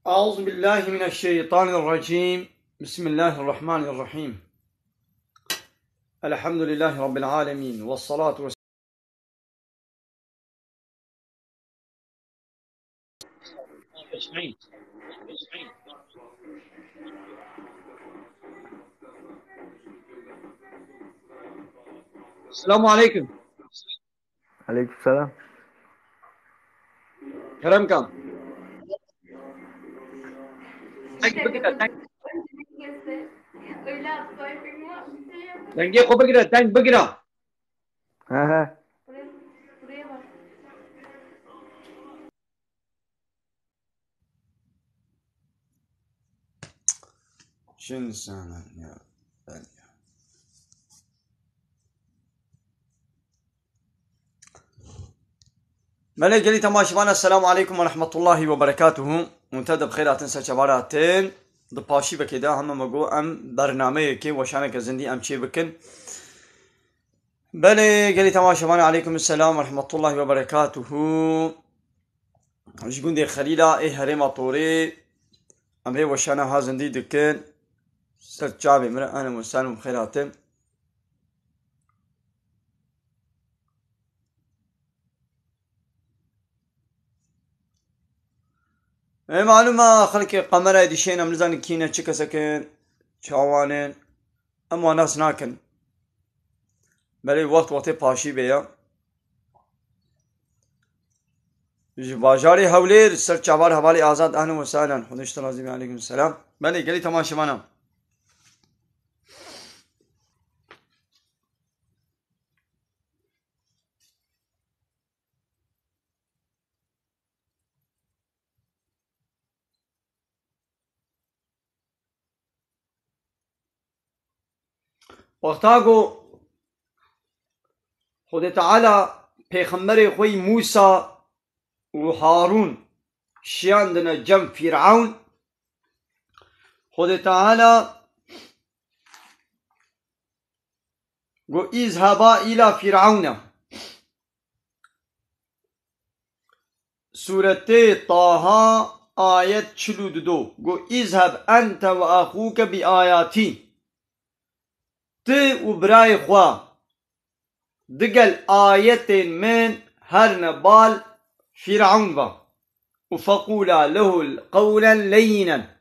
أعوذ بالله من الشيطان الرجيم. بسم الله الرحمن الرحيم. الحمد لله رب العالمين والصلاة والسلام. السلام عليكم. عليكم السلام. كرم كان denge ko bagira tank bagira ها شن سنة يا ثانية. ملك جلي تماشيبانا السلام عليكم ورحمة الله وبركاته. منتدى بخيرات تنسى شباراتين دباشي بكدا هم مقو ام برنامج كي وشانك زندي ام شي بكن. بلي جلي تماشيبانا عليكم السلام ورحمة الله وبركاته. جيكون دي خليلا ايه هريما طوري ام هي وشانا ها زندي دكن سر جابي مرة انا وسالم بخيراتين. معلومة خلك قمرة ديشين ام لزان كينا تشكا سكن شاوانين اما ناس ناكن بلي وقت باشي بيا باجاري هولير سر چابار حوالي آزاد اهلا وسهلا خدشت رازي عليكم السلام. بلي قلي تماشي مانا وقتاقو خود تعالى پیغمبر خوي موسى وهارون شياندنا جنب فرعون. خود تعالى قو اذهبا الى فرعون. سورة طه آية 42 قو اذهب انت واخوك بآياتي. ت وبراي خوا دقل آية من هر نبال فرعون با وفقولا له قولا لينا.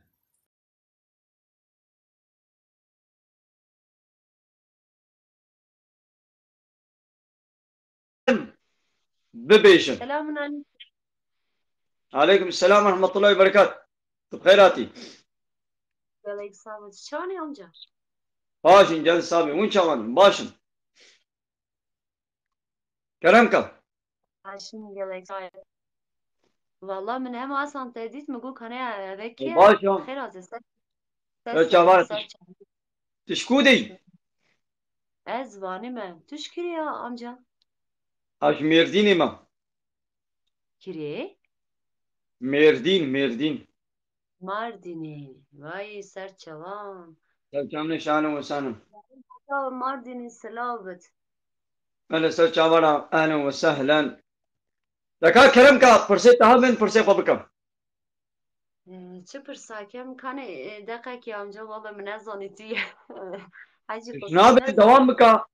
ببيشن. سلام عليكم. عليكم السلام ورحمة الله وبركاته. بخيراتي. عليك صابت شلوني أمجا؟ باشن جل صابي وين شوان باشن كرمكم. عشان عليك صابت. والله من هم أصلا تديت مقول كنا ذكية. باشن خير عزيز. شوارع تشكودي أزباني ما تشكري يا أمجا. اش ميرديني ما كريه؟ ميردين مارديني واي سر چوان. كم شانو وسانو. مارديني سلابت. انا سر شوارع اهلا وسهلا. لكا كرمكا فرسي تهمن فرسي خبكم. چه پرساکم کنه دقیقی آمجا والله من ازانیتی حاجی نابي دوام بكا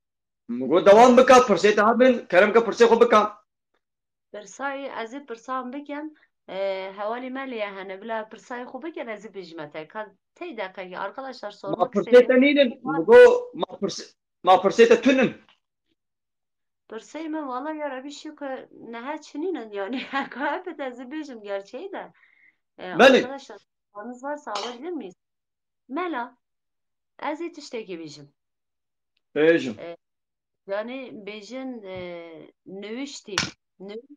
مگو دوام بكا فرسي تهمن كرمكا فرسي خبكم. پرسای از پرسام بکن حوالی مالیه هنه بلا پرسای خوب بکن از بجمته که تی دقیقی arkadaşlar ما sormak فرسي istediğim تنينن مگو ما فرسي تتنن. pırsayı mı valla yara bir şey ki neha çininin yani hep az bejim gerçeği de بلي arkadaşlar sorunuz varsa alabilir miyiz? Mela az yetişteki bejim بيجم yani bejin növüşti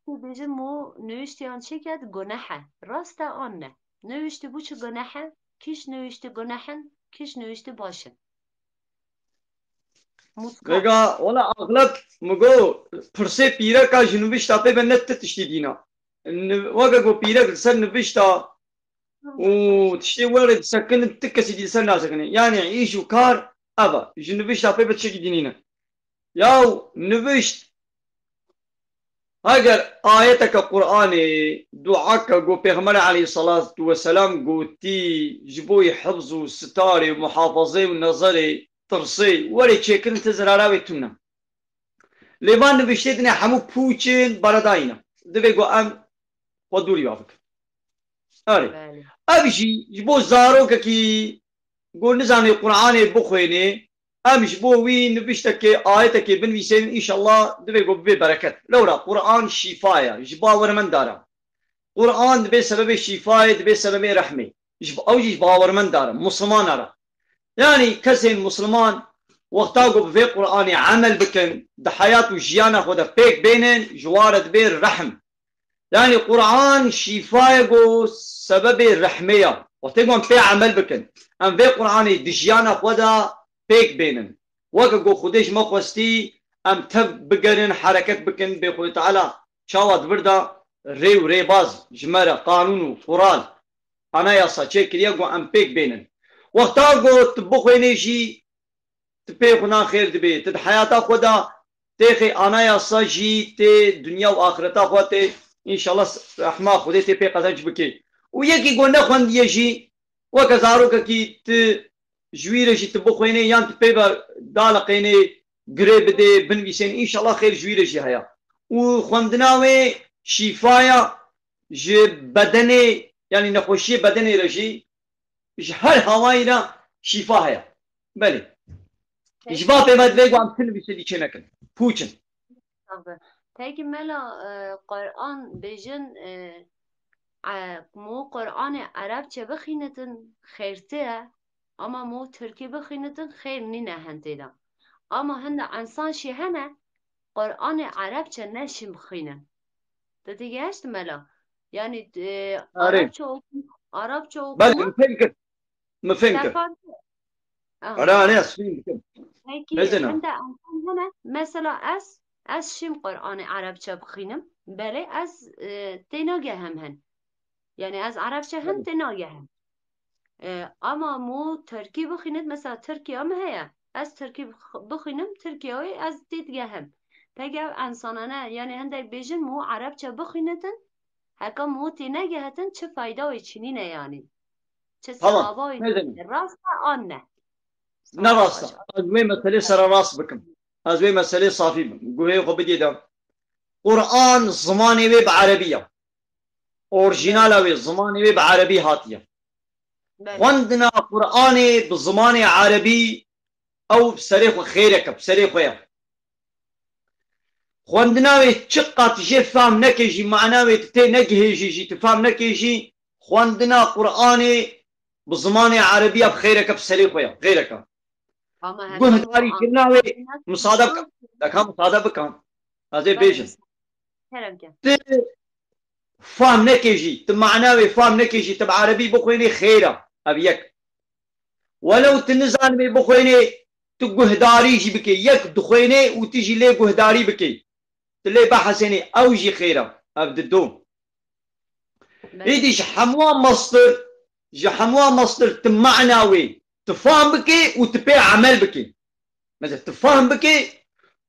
bejim o növüşti yan çeket günaha rasta anne növüşti bu çu günaha kiş növüşti günahın kiş növüşti başın muska لگا ولا اغلب مگو فرسي بيرا كا جنوبي شتابي بنت تشتي دينا وقا جو بيرا سن نبشتا وتشتي ورد سكن تكسي دي سن سكن يعني عيش وكار ابا جنوبي شتابي بتشكي دينينا ياو نبشت اگر آيتك قرآن دعاك قو پیغمبر عليه الصلاة والسلام قوتي جبوي حفظ وستاري ومحافظي ونظري ترسي ولي چكن تزراراوي تمنا لبان نوشتدني همو پوچين برداينا دبي قو ام ودوري بافك اري بله ابشي جبو زارو كي قو نزاني قرآن بخويني امش بو وين نبشتك آيتك بنويسين ان شاء الله دبي قو ببركات لورا قرآن شفايا جبا ورمن دارا قرآن دبي سبب شفايا دبي سبب رحمه جب اوجي باور من دارا مسلمان ارا يعني كسين مسلمان وقتا قو في قرآن عمل بكن ده حياة وجيانا خدا بيك بينن جوارد بير رحم يعني قرآن شفايا قو سبب رحمية وقتا في عمل بكن ام في قرآن دجيانا خدا بيك بينن وقا قو خدش مخوستي ام تب بقرن حركت بكن بخوي تعالى شاوات بردا ري وري باز جمرة قانون وقرآن انا ياسا تشيكريا قو ام بيك بينن وقتا قو تبخويني شي تبيخنا خير دبي تد حياتا خدا تيخي انا ياسا جي تي دنيا واخرتا خواتي ان شاء الله رحمة خودي تي بي قزنج بكي ويكي قو نخوان يجي وكزاروكا كي جويرجي تبخويني يان تبيبا دالقيني قريب دي بنبيسين ان شاء الله خير جويرجي هيا وخوندناوي شفايا جي بدني يعني نخوشي بدني رجي هر هواينا شفا هيا بلي جبا بيما دليقو عم تنبيسي دي چنكن پوچن تاكي ملا قرآن بيجن مو قرآن عرب چه بخينتن خيرته اما مو تركي بخينتن خير نينه هنتيدا اما هند انسان شي هنه قرآن عرب چه نشم بخينن تتيجهشت ملا يعني عرب چه بلي مفهمك انا ناس فهمك هيكي هند انسان هنه مثلا از شم قرآن عرب چه بخينم بله از تناگه هم هن يعني از عرب چه هم تناگه هم اما مو تركي بخينت مثلا تركيا ما هي از تركي بخينم تركياوي از دیدگه هم تاگه انسانانه يعني هنده بيجن مو عرب چه بخينتن هكا مو تناگه هتن چه فايداوي چنينه يعني چه ثواباوي راستا آنه نراستا ازوي مسألة سر راس بكم ازوي مسألة صافي بكم قوهي خو بديدا قرآن زماني وي بعربية اورجينالا وي زماني وي بعربي هاتية خوندنا قرآن بزمان عربي او بسريخ خيرك بسريخ ويا خوندنا وي چقات جي فهم نكيجي معناوي تتي نكيجي جي تفهم نكيجي خوندنا قرآن بزمان عربية بخيرك بسريخ ويا غيرك قهداري كناوي مصادبك لكا مصادبك هذا بيجن فهم نكيجي تمعناوي فهم نكيجي تبع عربي بخويني خيرة أبيك ولو تنزان بي بخويني تقهداري جي بكي يك دخويني وتجي لي قهداري بكي تلي بحسيني أوجي خيرة أبد الدوم إيديش حموا مصدر جحموا مصدر تمعناوي تفهم بكي وتبيع عمل بكي مثلا تفهم بكي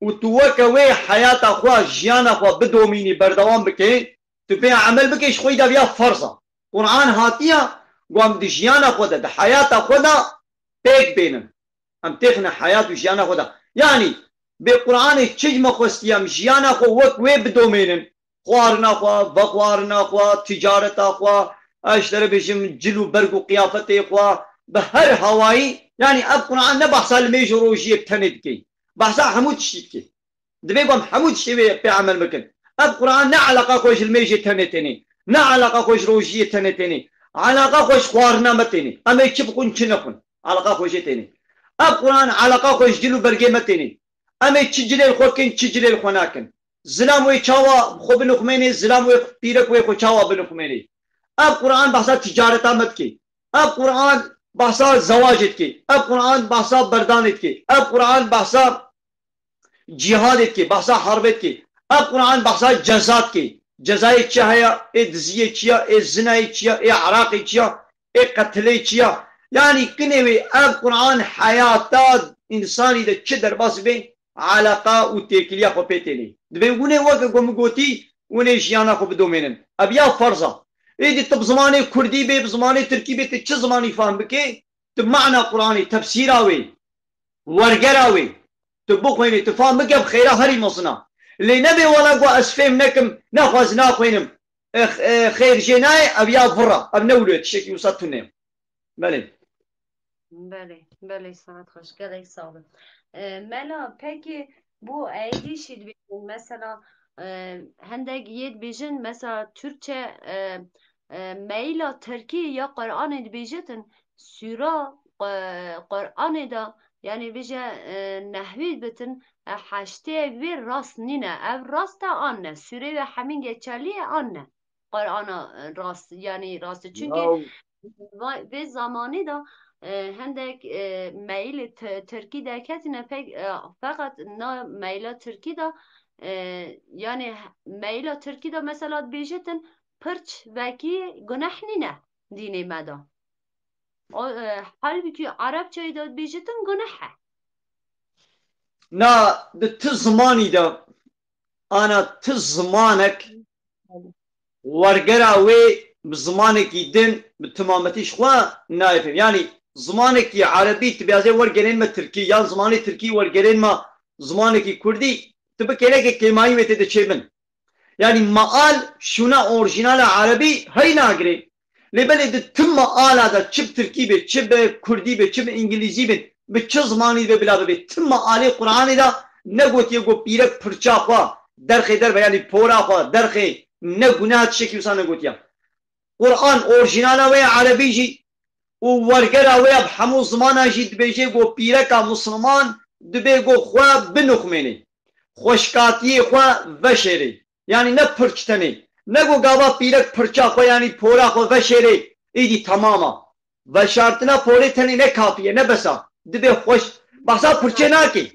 وتوكوي حياة أخوة جيان أخوة بدوميني بردوام بكي تبيع عمل بكي شخوي دا بيا فرصة قرآن هاتيا قوام دي جيان أخوة دا حياة أخوة دا بيك بينن أم تخنا حياة جيان أخوة دا يعني بقرآن تشجم خوستيام جيان أخوة وكوي بدومينن خوارنا أخوة بخوارنا أخوة تجارة أخوة اشتري بجم جلو برقو قيافته أخوة بهر هواي يعني اب قرآن نبحثا الميجروجية بتندكي بحثا حمود شيكي دبيبهم حمود شيء بيعمل مكان اب قرآن نعلاقة خوش الميجي تنتيني نعلاقة خوش روجية تنتيني علاقة خوش خوارنا متيني اما يتشبقون چنقون علاقة خوش تيني اب قرآن علاقة خوش جلو برقي متيني اما يتشجلي الخوكين تشجلي الخوناكن زلام وي چاوا خو بنخميني زلام وي بيرك وي خو چاوا بنخميني اب قرآن بحثا تجارتا متكي اب قرآن بحثا زواجت کی اب قرآن بحثا بردانت کی اب قرآن بحثا جهادت کی بحثا حربت کی اب قرآن بحثا جزات کی جزای چیا ای دزیه چیا ای زنای چیا ای عراقی چیا ای قتلی چیا يعني كنوي اب قرآن حياتا انساني ده چه در باس بين علاقة و تيكليا خو بيتيني دبي غوني وقت قوم قوتي ونێ ژیانە خۆ بدۆمێنن ئەبیا فەرزە ئێدی تب زمانی کوردی بێ زمانی ترکی بێت چ زمانی فهم بکێ tu معنى قرآني تفسيرا وي ورقرا وي تبخويني تفهم بقى بخيرا هري مصنع اللي نبي ولا قوى أسفهم نكم ناخوز ناخوينم خير جناي أبيا فرا أبنولد شكي وصلتني بله بله ساعت خوش گله ساقه ملا peki bu ایدی شید بیشن مثلا هندگ ید بیشن مثلا Türkçe meyla Türkiye ya Kur'an'ı بیشتن سورا قرآن دا yani بیشه نحوی بتن حشته وی راست نینه او راست آنه سوره و همین geçerli آنه قرآن راست yani راست çünkü ve zamanı da هندك ميل تركي دا كاتنا فقط نا ميل تركي دا يعني ميل تركي دا مثلا بيجتن پرچ وكي گناحنينه ديني مدا halbuki Arapçayı da بيجتن گناحه نا ده تزماني دا أنا تزمانك ورقرا وي بزمانك يدن بتمامتيش خوا نايفهم يعني زمانك عربي تبيازي ورقرين ما تركي يا زماني تركي ورقرين ما زمانك كردي تبقى لك كلماي وتد تشيبن يعني مقال شونا اورجينال عربي هاي ناقري لبلد تم مقال هذا تشب تركي بي تشب كردي بي تشب انجليزي بي بتش زماني بي بلا بي تم مقال قرآن دا نقوت يقو بيرك پرچا خوا درخي در يعني پورا خوا درخي نقنات شكي وسان نقوت يا قرآن اورجينال وي عربي جي وورقرا وي بحمو زمانا جي دبيجي قو بيركا مسلمان دبي قو خوا بنخميني خوشكاتي خوا وشيري yani ne pırçtani ne go gava pirek pırça ko yani pora ko veşeri idi tamama ve şartına pore tani ne kafiye ne besa dibe hoş basa pırça na ki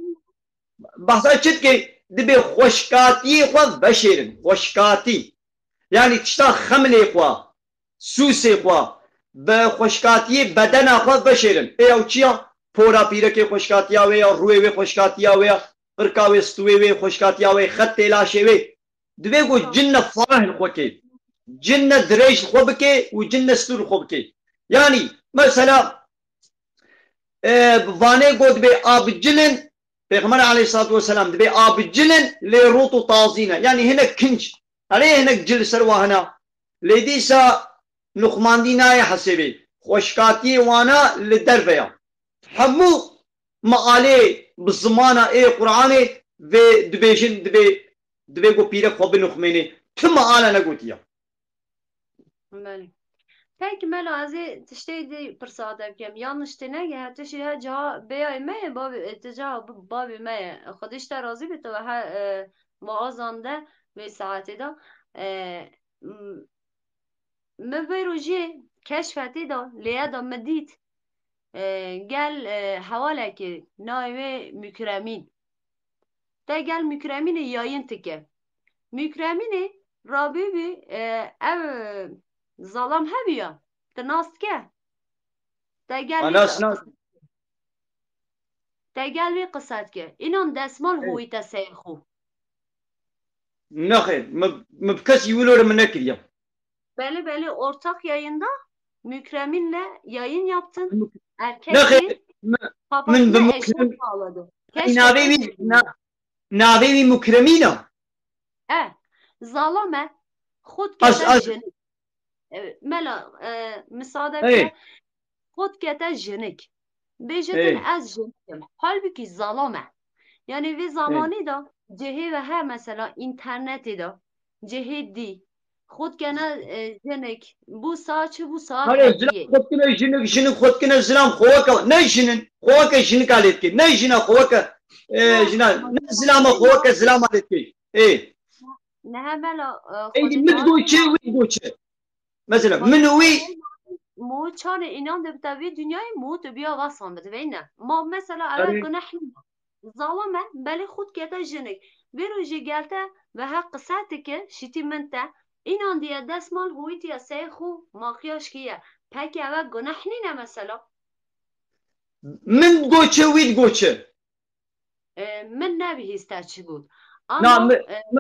basa çıt ki dibe hoşkati ko veşerin hoşkati yani tişta xamle ko susi ko ve hoşkati bedena ko veşerin e uçya pora pirek hoşkati ya veya ruve hoşkati ya veya ırka ve stuve ve hoşkati ya ve xat telaşe ve دوی گو جن فاهل خوکی جن دریش خوب که و جن ستور خوب که یعنی مثلا وانه گود به آب جلن پیغمبر علیه الصلاة والسلام به آب جلن لی روت و تازینه یعنی هنک کنج علیه هنک جل سر واهنا لیدیسا نخماندی نای حسبی خوشکاتی وانا لدربیا همو مقاله بزمانه ای قرآنه و دبیجن دبي قو بيرك خو بنخميني ثم انا نقولتيا بله peki melo az tişteydi pırsada kem yanlış tene ya tişi ha ca beya me babi teca babi me خودش تا راضی به تو ها معازنده ve saati da مبروجي keşfeti da liya da medit gel havala ki naive mükremin da gel mükremini yayın tike. Mükremini Rabibi ev zalam hebiya. Te nastke. Te gel bir kısat ke. İnan desmal huyi te seyxu. نخير مبكس يقولوا من نكريا Beli ortak yayında Mükremin'le yayın yaptın. نخير Papasına eşlik sağladı. ناوي مكرمينا ظالمه خود كتا جنك ملا مساعدة خود كتا جنك بيجتن از جنكم halbuki ظالمه yani ve zamanı da cehe ve her mesela interneti da cehe di خود كنا جنك bu saat bu saat hediye خود كنا جنك خود كنا زلام خوك ne جنن خوك جنك عليك ne جنا خوك جنا زلامة خوك زلامة عليك إيه نهملا من دوچه وی دوچه مثلا من وی مو چانه اینان دبتاوی دنیای مو تبیا واسان بدوینه ما مثلا اول گناه ظالمه بله خود کتا جنک ویروجی گلته و حق ساعتی که شیتی منته اینان دیه دستمال هویتی سیخو ماقیاش کیه پاکی اول گناه نینه مثلا من گوچه وی گوچه من نبی هسته چی بود نعم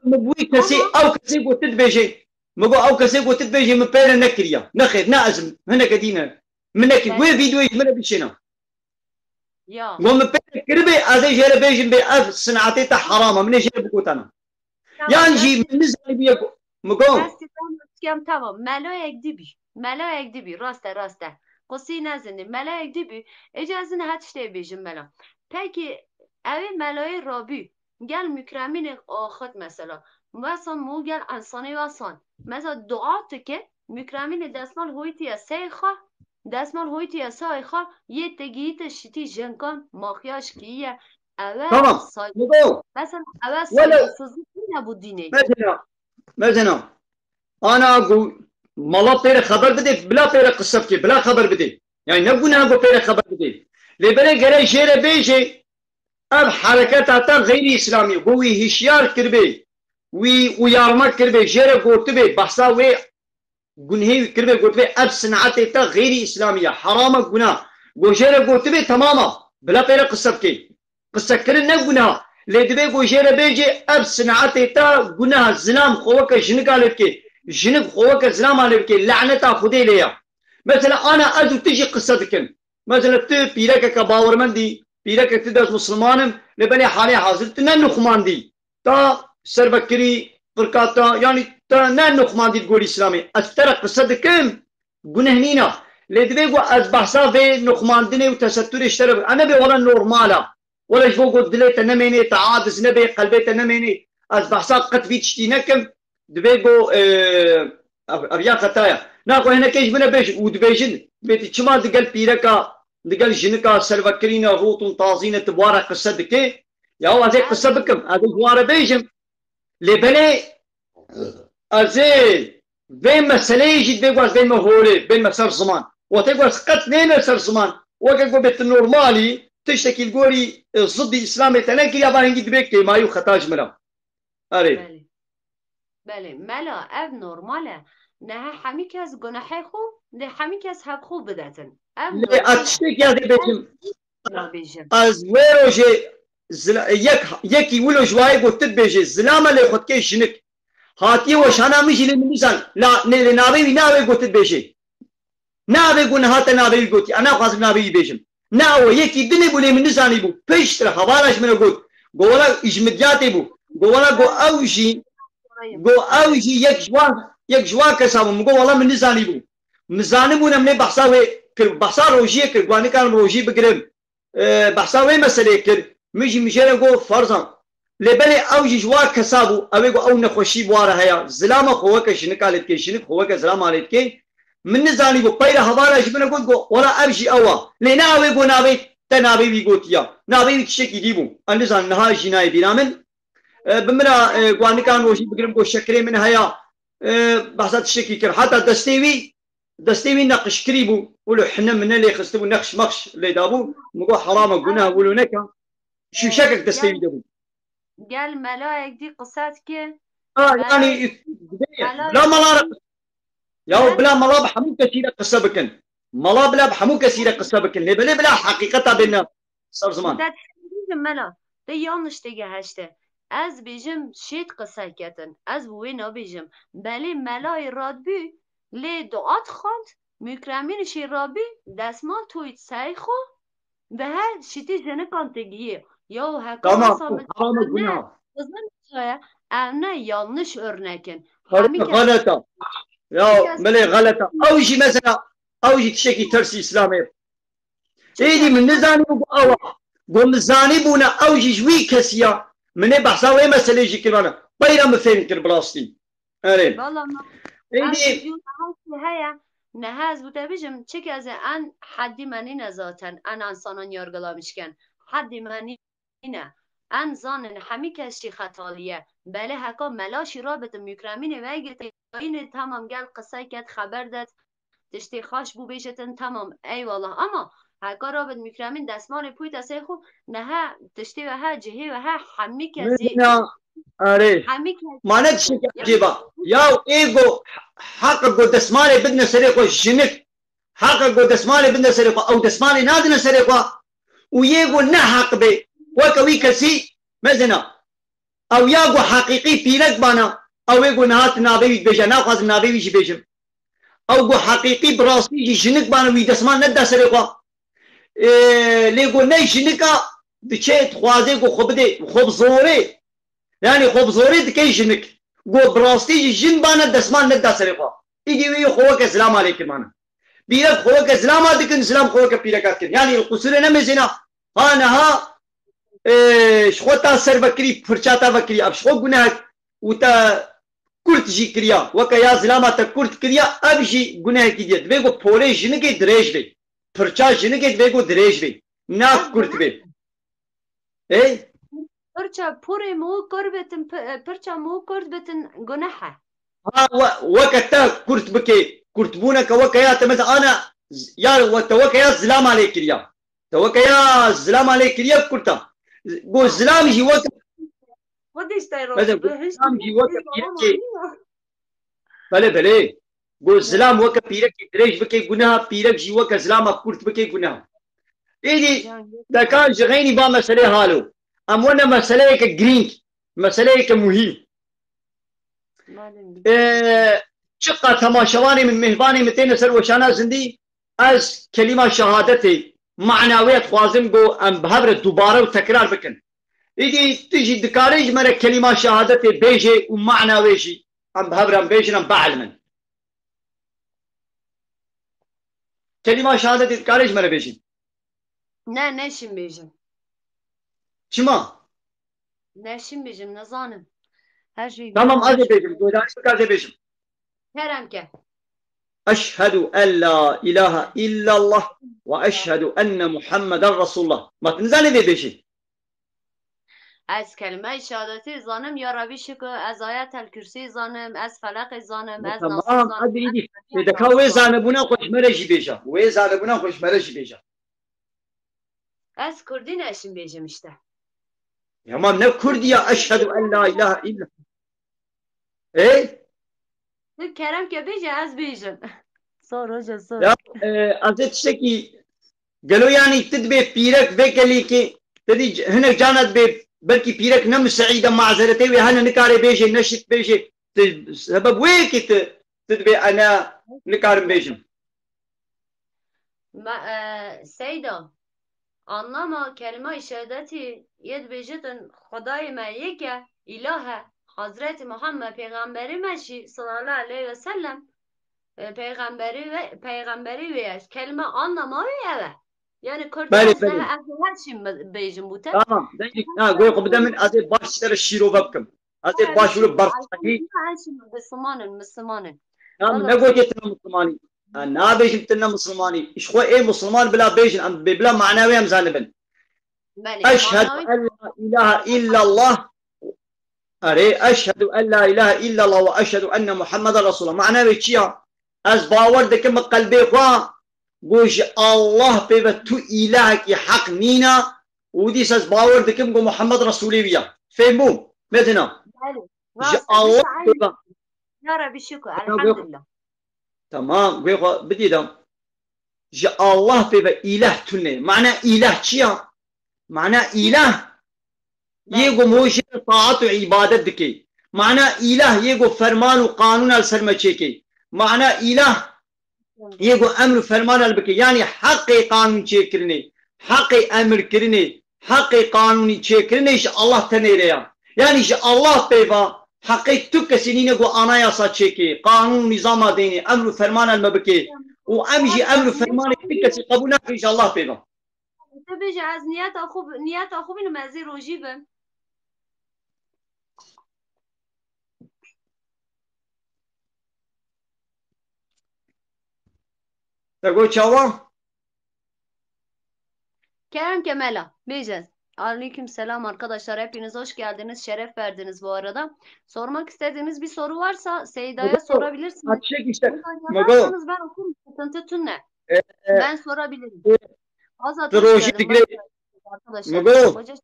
مبوي كسي او كسي قلت بيجي مقو او كسي قلت بيجي مبير نكريا نخير نازم هنا كدينا منك وين فيديو من بيشنا يا قوم مبير كربي ازي جير بيجي بألف صنعتي حرامه من جير بقوتنا يعني من نزل بيكو مقو tamam ملايك دبي ملايك دبي راسته قصي نازني ملايك دبي اجازه هاتشتي بيجي ملا peki evi ملای رابی گل مکرمین آخد مثلا مو گل انسانی واسان مثلا دعات که مکرمین دستمال هویتی سیخا دستمال هویتی سایخا یه تگییت شتی جنکان ماخیاش کیه تمام مقو مثلا اول سايسوزي نبود ديني مثلا انا اقول مالا بير خبر بدي بلا بير قصه كي بلا خبر بدي يعني نقول انا بير خبر بدي لبلا جري شير بيجي اب حركات اتا غير اسلامي بوي هشيار كربي ويارما كربي جير قوتبي بحثا وي قنهي كربي قوتبي اب صنعت اتا غير اسلاميه حرام قنا وجير قوتبي تماما بلا بير قصه كي قصه كرنا قنا لدبي قوجير بيجي اب صنعت اتا قنا زلام خوك جنك عليك جنب خوك زلام عليك لعنة خدي ليا مثلا انا ادو تجي قصتك مثلا تو بيرك كباورمندي بيرك تدرس مسلمانم لبني حالي حاضر تنن نخماندي تا سربكري فرقاتا يعني تا نن نخماندي تقول اسلامي استرق قصتكم جنهنينا لدبي از بحثا في نخماندني وتستر اشترب انا بي ولا نورمالا ولا فوق دليت نميني تعادس نبي قلبيت نميني از بحثا قد في تشتينكم دبيجو ابيا خطايا ناكو هنا كيش بنا بيش ودبيجن بيت شما دقل بيركا دقل جنكا سلفكرينا روتون طازينة تبوارا قصة دكي يا هو هذه قصة بكم هذه بوارا بيجم لبني ازي بين مسألة يجي بيقواز بين مهولي بين مسار زمان وتقواز قط نين مسار زمان وكاكو بيت النورمالي تشتكي القوري ضد الإسلام تنكي يابا هنجي دبيك ما يو خطاج مرا أري بله ملا اف نورماله نه همه کس گناهی خو نه همه کس حق خوب بدتن لی اتشتك يا دي بيجم از ويروجي يكي ولو جواي قلت بيجي الزلامه اللي خد كي شنك هاتي وشانا مشي للميزان لا نابي قلت بيجي نابي قلنا هات نابي قلت انا خاص نابي بيجم ناو يكي دني بولي من نزاني بو بيشتر حوالاش من قلت قولا اجمدياتي بو قولا قو اوجي قو اوجي يك جوا كسامو مقو والله من نزاني بو مزاني بو نمني بحثاوي بحثا روجيه كر قواني كان روجي بقرم بحثاوي مسألة كر مجي مجرم قو فرضا لبني اوجي جوا كسابو اوي قو او نخوشي بوارا هيا زلامة خوكا شنك عليك كي شنك خوكا زلامة عليك كي من نزاني بو بيرا حوالا جبنا قو ولا ابجي اوا لينا اوي قو نابي تنابي بيقوتيا نابي بيكشكي ديبو انزان نها جناي بيرامن بمنا قواني كان روجي بقرم قو شكري من هيا بحثات الشكي كر حتى دستيوي نقش كريبو ولو حنا من اللي خستبو نقش مقش اللي دابو مقو حرام قلنا ولو نكا شو شكك دستيوي دابو قال ملايك دي قصات كي يعني لا ملا يا بلا ملا بحمو كثيرة قصة بكن ملا بلا بحمو كثيرة قصة بكن ليه بلا حقيقتها بينا صار زمان ملا ده yanlış تيجي هشته از بیجم شید قصه کتن از وینا بیجم بله ملای رادبی لی دعات خواند مکرمین شیرابی دستمال تویت سعی خو به هر شیتی جنه کانتگیه یا هکا tamam نه بزن شاید نه yanlış örnekin غلطة يا ملي غلطة أو شيء مثلا أو شيء تشكي ترسي إسلامي إيدي من نزاني أو قوم زاني بونا أو شيء جوي كسيا من بحثا وين مسألة يجي كلامنا بيرا مفهوم كر بلاستي أرين والله ما إيدي هيا نهاز بوده بیجم چه که از ان حدی منی نزاتن ان انسانان yargılamışken حدی منی نه ان زانن همی کشی خطالیه بله هکا ملاشی رابط مکرمین ویگت این تمام گل قصه کت خبر داد تشتی خاش بو بیشتن تمام ای والله اما هکا رابط مکرمین دستمان پویت از خو نه تشتی و ها جهی و ها همی کسی أرين ما نتشك عجيبة ياو إيجو حق قد دسمالي بدنا سريقو جنك حق قد دسمالي بدنا سريقو أو دسمالي نادنا سريقو ويجو نحق بي وكوي كسي مزنا او یا گو حقیقی پیرک بانا او گو نهات نابوی بجا ناخواز نابوی جی بجم او گو حقیقی براستی جی جنک بانا وی دسمان ندا سر خوا لی گو نی جنکا دچه خوازه گو خوب ده خوب زوره yani خوب زوره دکی جنک گو براستی جی جن بانا دسمان ندا سر خوا ایدی وی خوک اسلام علیکم بانا پیرک خوک اسلام دکن اسلام خوک پیرکات کن yani القصور نمزینا ها نها شخوتا سر بکری فرچاتا بکری اب شخو گناه و تا کرد جی کریا وکا یا زلاما تا کرد کریا اب جی گناه کی دید ویگو پوله جنگی دریج بی فرچا جنگی ویگو دریج بی نا کرد بی ای پرچا پوری مو کربتن پرچا مو کربتن گناحه ها وکا تا کرد بکی کرد بونا که وکا یا تمز انا یا وکا یا زلام علی کریا وکا یا زلام علی کریا کرتا گو زلام جی وکا خودش تایرو مثلا گو زلام جی وکا پیرکی بله بله گو زلام وکا پیرکی دریج بکی گناه پیرک جی وکا زلام کرد بکی گناه ایدی دکان جغینی با مسئله حالو امونا مسئله که گرینگ مسئله که مهم چقا تماشوانی من مهبانی متين سر وشانا زندي از كلمة شهادتي معنويات خوازم قو ام بهبر دوباره وتكرار بكن يجي تجي دكاريج مرة كلمة شهادتي بيجي ومعنويجي ام بهبر ام بيجي ام بعلمن كلمة شهادتي دكاريج مرة بيجي نه نشیم بیجم شما نشیم بیجم نزانم her şey تمام ازي بيجي قولاني بك ازي بيجي kerem ke أشهد أن لا إله إلا الله وأشهد أن محمد رسول الله ما تنزل ذي بيجي از کلمه شهادتی زانم یا ربی شکو از آیت الکرسی زانم از فلق زانم از ناس تمام زانم ادري اذا كان ويزانبونا خوش مرجي بيجا ويزانبونا خوش مرجي بيجا از کردی نشیم بیجم işte يا مام نه كردية أشهد أن لا إله إلا إيه kerem ke بیجه از بیجم sor hoca sor يا أزت شكي قالوا يعني تدبي بيرك بكلي كي تدي هنا جانت بي بلكي بيرك نم سعيدة معذرتي وهنا نكاري بيجي نشت بيجي سبب ويكي تدبي أنا نكارم بيجم Seyda anlama kelime-i şehadeti yed bejedin Xudayı me yeke ilahe Hazreti Muhammed peygamberi meşi sallallahu aleyhi ve sellem peygamberi ve kelime anlama ve eve yani Kürtçe بالي ne بالي her şey bejim bu te تمام دقيق قوي قبل من أزي باش ترى الشيرو بكم أزي باش ولا برصقي her şey Müslümanın نعم نقول جتنا مسلماني أنا بيجي تنا مسلماني إيش هو إيه مسلمان بلا بيجي أم بلا معنوي أم زانبن أشهد أن لا إله إلا الله أري أشهد أن لا إله إلا الله وأشهد أن محمد رسول الله معنوي شيا أز باور دكم قلبي خوا قوش الله بيبتو إلهك حق نينا ودي أز باور دكم قو محمد رسولي ويا فهمو مثلا الله بيبا Ya Rabbi şükür elhamdülillah تمام بدي دام الله بيبا إله تلني معنى إله شيا معنى إله يقو موش طاعت وعبادت دكي معنى إله يقو فرمان وقانون السرمچيكي معنى إله يقو أمر فرمان البكي يعني حق قانون چيكرني حق أمر كرني حق قانوني چيكرني إيش الله تنيريا يعني إيش الله بيبا حقي تكسيني نقو أنا ياسا چيكي قانون نظام ديني أمر فرمان المبكي وأمجي أمر فرمان تكسي قبولنا إن شاء الله بيبا تبيجي از نيات خوب اینو مزی روژی بم تقول çava Kerem Kemal'a Beyeceğiz. Aleyküm selam arkadaşlar. Hepiniz hoş geldiniz. Şeref verdiniz bu arada. Sormak istediğiniz bir soru varsa Seyda'ya sorabilirsiniz. Açık işte. Yazarsanız ben okurum. Sıkıntı tünne. Ben sorabilirim. Azat hoş Troji geldin. digre. Arkadaşlar. Hoca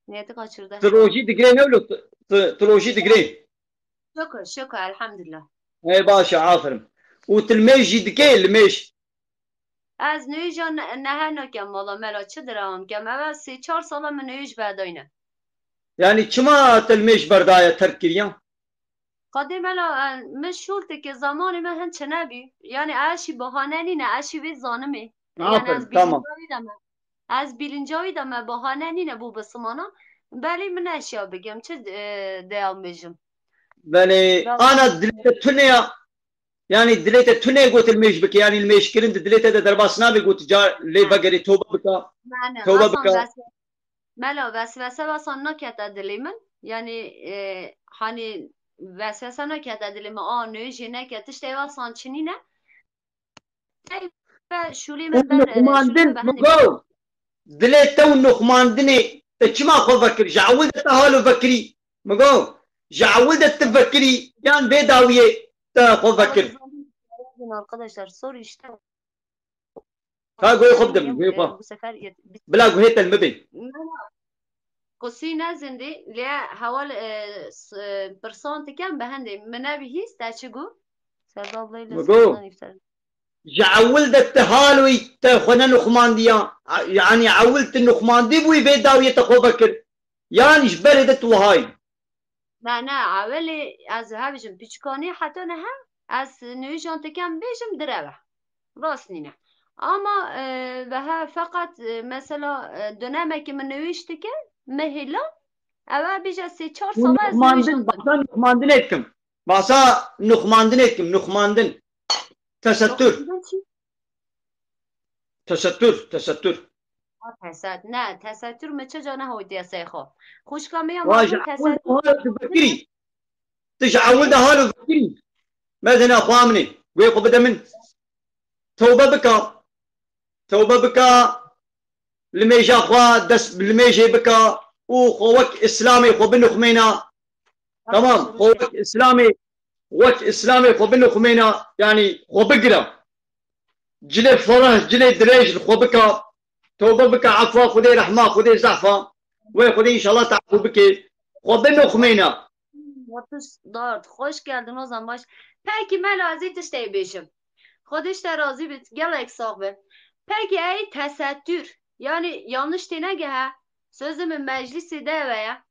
niyeti kaçırdı. Troji digre ne olur? Troji digre. Şükür elhamdülillah. Ey başa aferin. وتلميجي دكي الميش از نویجا نه نکم والا ملا چه درام کم اول 3-4 سال من نویج برداینه يعني چما تلميش برداية تركيا قدیم الا مشغول که زمان من هن چه نبی یعنی اشی بهانه نینه اشی وی زانمه یعنی عفوا تمام از بیلنجاوی دمه بهانه نینه بو بسمانا بلی من اشیا بگم چه دیام بجم يعني انا دليت تنيا يعني دليت تنيا قلت الميش بك يعني الميش كرنت دليت هذا درباس نابي قلت جا لي بقري توبه بك معنی توبه اصلا بك ملا وسوسه اصلا نکرد دلی من یعنی hani وسوسه نکرد دلی من نویجی نکرد تشتی اصلا چنینه و شولی من بر شولی من نخماندن بهنده مقو دليت تو نخماندني تشما خو فكر جعود تهالو فكري مقو جعود تفكري يعني بيداويه تخو Allah فكر kızım arkadaşlar soru işte ها قوي خب دم diyeyim قوي bu sefer بلا قوي المبين قصي نازندي ليه حوال برسانت كم بهندي منابي هيس تاچگو سرد الله ile مقو sırtından iftar. جعولت التهالوي تخونا نخمانديا يعني عولت النخماندي بوي بيداويه تخو فكر يعني جبردت وهاي نه اولی از هاویجم پیچکانی حتی نه هم از نویجان تکم بیجم دروه راست نینه اما به ها فقط مثلا دونمه که من نویشتی که مهلا اول بیجه 3-4 سال از نخماندن نویجان باسا نخماندن etkim باسا نخماندن etkim نخماندن تستر نخوندن چی؟ تستر نه تستر مچه جا نه هویدی سیخو خوشکامی یا مردم وجعولت تستر هالو تفكري تجعولت هالو فكري ماذا اخوامني ويقو بدا من توبه بك توبه بك لميجا خوا دس لميجي بك وخوك اسلامي خو بنخمينا تمام خوك اسلامي وك اسلامي خو بنخمينا يعني خو بقرا جلي فرح جلي دريج خو بك توبه بك عفوا خذي رحمه خذي زعفه وخذي ان شاء الله تعفو بك خو بنخمينا 34 خوش geldin o zaman baş. Peki ben razı tiştey beşim. Xodiş de razı bit gelek sağ be. Peki ey tesettür yani yanlış dene ha. Sözümün meclisi de veya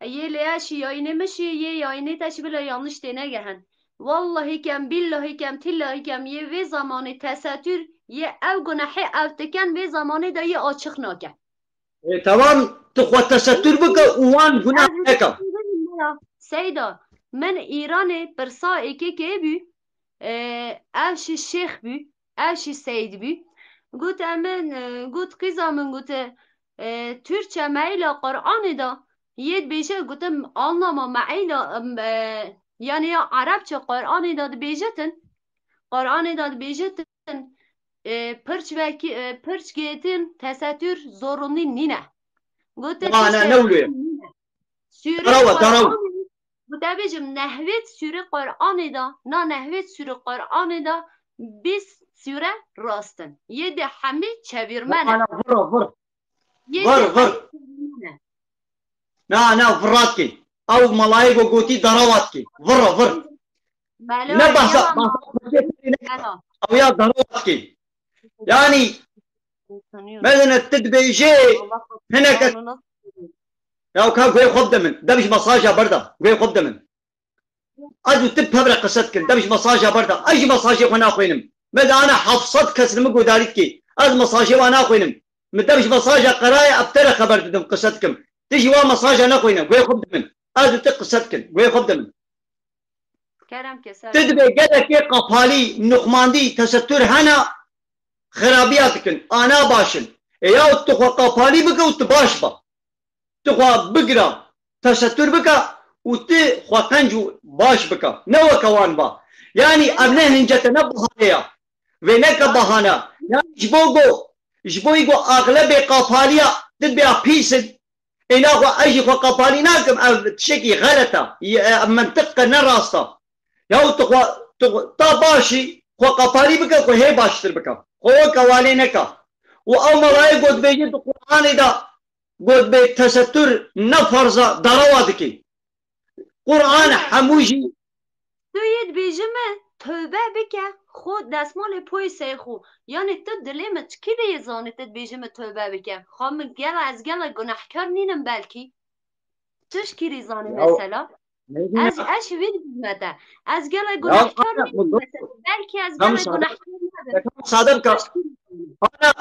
ye leyaşi yayınımışı ye yayını taşı bile yanlış dene gehen. Vallahi kem billahi kem tillahi kem ye ve zamanı tesettür ye ev günahı ev teken ve zamanı da ye açık nake. تمام تخوى تستر بك وان از هناك سیدا من ایران پرسا اکی که بی اوشی شیخ بی اوشی سید بی گوت من گوت قیزا من گوت ترچه معیلا قرآن دا ید بیشه گوتم anlama معیلا yani ya Arapça Kur'an'ı da بیجتن Kur'an'ı da بیجتن pırç getin tesettür zorunlu nine گوت انا تشته نولي سوره دروة قرآن دروة متوجم نحوت سوره قرآن دا نه نحوت سوره قرآن دا 20 سوره راستن یه ده همه چویرمنه انا فر یه فر ده فر همه چویرمنه انا فراتكي او ملايق وقوتي درواتكي فر ملا نبحث يلا ملا او يا درواتكي يعني مثلا التدبيجي هنا يا كان قوي خب من ده مش مساجة بردا قوي خب من اجو تبهبر قصتك ده مش مساجة بردا اجي مساجة وانا اخوينم ماذا انا حفصت كسر مقو داريتكي از مساجة وانا اخوينم من ده مش مساجة قراية ابتر خبر دم قصتكم تجي وا مساجة انا اخوينم قوي خب من اجو تقصتك قوي خب من کرم کسر تدبي قدك قفالي نخماندي تستر هنا خرابياتكن انا باشن يا تخوا قفالي بك وتباش با تخوا بقرا تستر بك وت خوا قنجو باش بك نو كوان با يعني ابنه هنجت نبه عليها وينك بهانا يعني جبوغو اغلب قفاليا تدبي بيسد إلا هو أجي خوا قفالي ناكم تشكي غلطة منطقة نراسة يا تخوا طاباشي خوا قفالي بك خو هي باشتر بك خو كوالي نكا وأو مراي قد بيجي القرآن دا قد بتستر نفرزة درواتكي قرآن حموجي تو ید بیجمه توبه بکه خود دستمال پوی سیخو یعنی تو دلیمت کی بیزانی تو بیجمه توبه بکه خام گل از گل گناهکار نینم بلکی تشكي زاني يا مثلا از اش وید بمده از گل يا گناهکار أنا نیم مضر مثلا بلکه از كم گل صادق گناهکار نبن صادقك تشكي أنا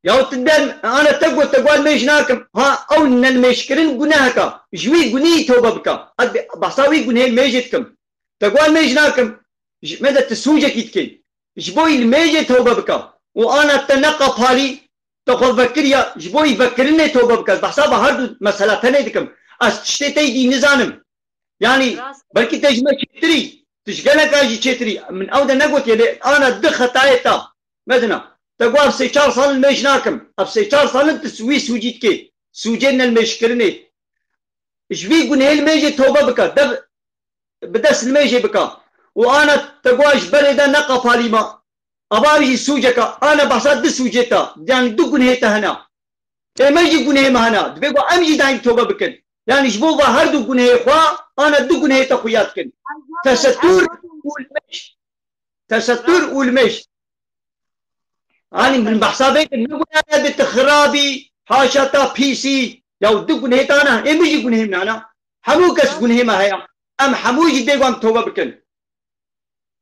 يا تدن أنا تقول ميش ناكم ها أو إن المشكلين جناهك جوي جني توبة بك بحساوي جنيه ميجتكم تقول ميش ناكم ماذا تسوجك يتكي جبوي الميجة توبة بك وأنا تنقى بالي تقول بكريا جبوي بكرني توبة بك بحسابها هردو مسألة تنيدكم أستشتي دي نزانم يعني راست بلكي تجمع شتري تشغلك اجي شتري من اود نقول يلي انا دخ تايتا مثلا تقول بسي 4 سال الميش ناكم بسي 4 سال تسوي سوجيت كي سوجينا المشكرني جبي قن هي الميجي توبه بك دب بدس الميجي بك وانا تقول بلدا نقف هاليما اباري سوجك انا بحصاد دس سوجيتا يعني دقن هي تهنا اي ما يجي قن هي مهنا دبي امجي دايم توبه بك يعني جبوبا هردو قن هي خوا انا دقن هي تخوياتكن تستر والمش تستر والمش أنا من بحسابك نقول أنا بتخرابي حاشا بي سي يا ودك نهيت أنا إيه بيجي قنهم أنا حموكس قنهم هيا أم حموجي بيجوا أم توبة بكن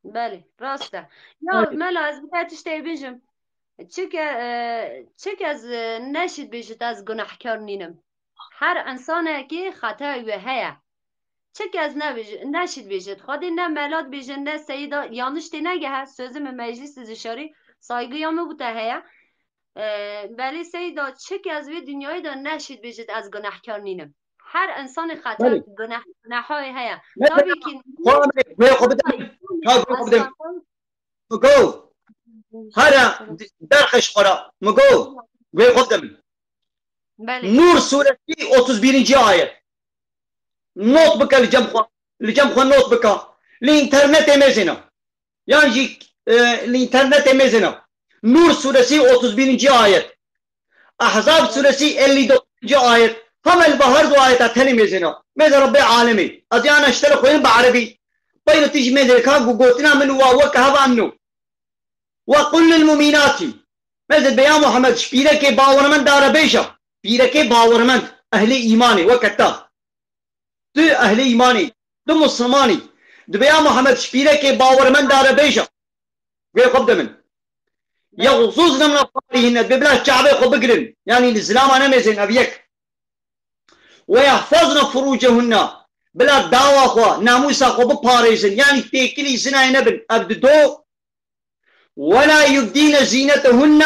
بله راسته یا ملا از بخاطر تشتي بيجم چک از نشید بیشت از گناهکار نینم هر انسانه که خطا و هیا چک از نشید بیشت خودی نه ملاد بیشن نه سیدا yanlış de nege ha sözüm meclis dışarı saygıyamı bu tehaya بله سیدا چک از وی دنیای دا نشید بیشت از گناهکار نینم هر انسان خطا گناههای هیا تابی که مگو هذا درخش قرا مگو قدم نور سورة 31 آية نوت بك الجمخة نوت بك الانترنت مزنا يعني الانترنت مزنا نور سورة 31 آية أحزاب سورة 52 آية هم البهر دو آيات تاني مزنا ماذا ربي عالمي أدي أنا اشتري خوين بعربي بين تيجي ماذا كان قوتنا من وكهب عنه وقل للمؤمنات ماذا بيا محمد شبيرك باورمن دار بيشا بيرك باورمن أهل إيماني وكتا تو أهل إيماني تو مسلماني دبيا محمد شبيرك باورمن دار بيشا ويقدمن يغصوصنا من أفضلهن ببلا شعبي خبقرن يعني الإسلام أنا مزين أبيك ويحفظنا فروجهن بلا دعوة خوا ناموسا خوا بباريزن يعني تيكلي زنا نبن أبدو ولا يبدين زينتهن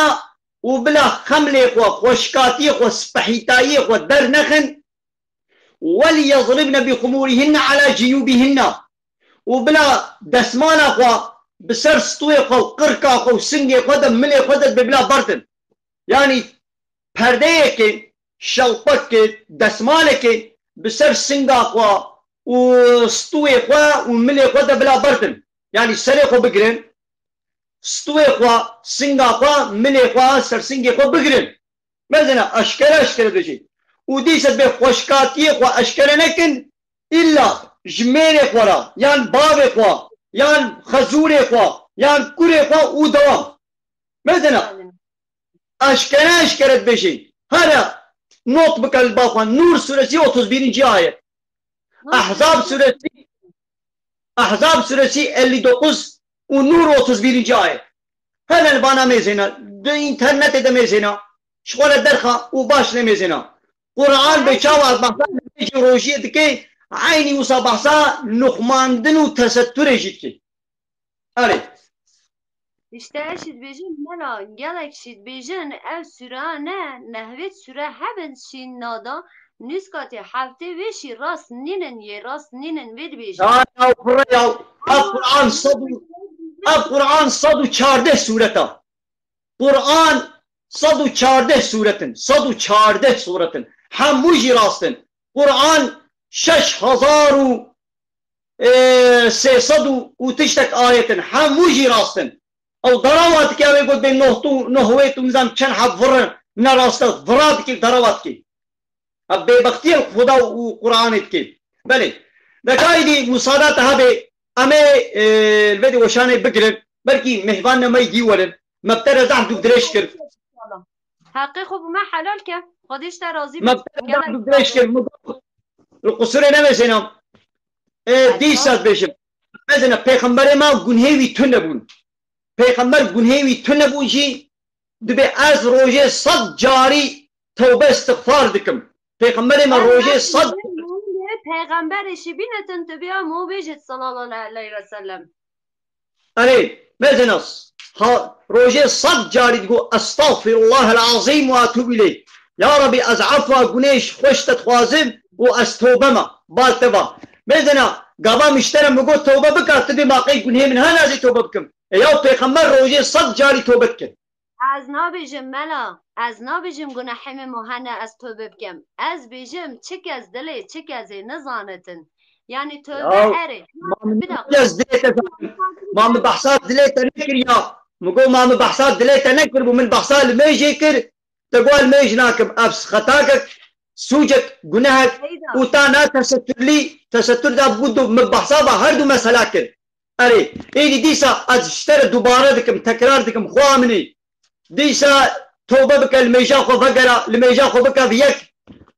وبلا خملي خوا خوشكاتي خوا سبحيتاي خوا درنخن وليضربن بخمورهن على جيوبهن وبلا دسمانا خوا بسر سطوي خوا قرقا خوا سنگي خوا دملي خوا ببلا بردن يعني پرده که شلپک که دسماله که بسر سنگا خوا و سطوي خوا و ملي خوا بلا بردن يعني سري خوا بگرن ستوي خوا سنگا خوا ملي خوا سر سنگي خوا بگرن مثلا اشكال بجي ودي سد بخوشكاتي خوا اشكال نكن الا جميل خورا يعني باب خوا يعني خزور خوا يعني كوري خوا ودوام مثلا اشكال بجي هذا نوت بكالباخوا نور سورة 31 آية احزاب سورة 59 ونور 31 آية هذا البانا ميزنا ده انترنت ده ميزنا شغل الدرخة وباش ميزنا قرآن بيشاوه بحثا بيجي روشية دكي عيني وصا بحثا نخماندن وتستر جيدكي أري İşte eşit bejin mela gelek şit bejin ev süre ne nehvet süre hebben şin nada nüskati hafte ve şi rast ninin ye rast ninin ved bejin. يا القرآن صدو 14 سورة قرآن صدو 14 سورة صدو 14 سورة هموجي راستن قرآن 6300 وتشتك آية هموجي راستن او ضروات كي يقول بين نهويت ونظام كان حفر نراستك ضرات كي ضروات كي ابي بختي خدا وقرآن كي بلي دكايدي مصادات هبه امي الفيديو وشاني بقرن بلكي مهبان ما يجي ورن ما بترى زعم تقدرش كر حقي خب ما حلال که خودش تا راضی ما بترى زعم تقدرش كر القصور نمزنا دي سات بيشم مثلا پیغمبر ما گنهوی تو نبون پیغمبر گنهوی تو نبون جی دبی از روژه 100 جاری توبه استغفار دکم پیغمبر ما روژه 100 پیغمبرشی بینتن تو بیا مو بیجت صلی الله علیه و سلم أري مثلا روجي 100 جاري تقول استغفر الله العظيم واتوب اليه يا ربي ازعفها قنيش خوش تتخوازم واستوبما بالتبا مثلا قابا مشترم بقول توبه بك تبي باقي قنيه من هنا زي توبه بكم يا پیغمبر روجي 100 جاري توبه بكم از نابیجم ملا از نابیجم گناهیم مهنه از توبه بکم از بیجم چک از دلی چک از نزانتن يعني توبه اري ما من بحصات دليتا نكر يا مقول ما من بحصات دليتا نكر ومن بحصات الميج يكر تقول ميج ناكم ابس خطاك سوجك جناهك وتانا تستر لي تستر دا بودو من بحصابة هردو مسلاكر اري ايدي ديسا اشتري دوباره دكم تكرار دكم خوامني ديسا توبه بك الميجا خو فقرا الميجا خو بك فيك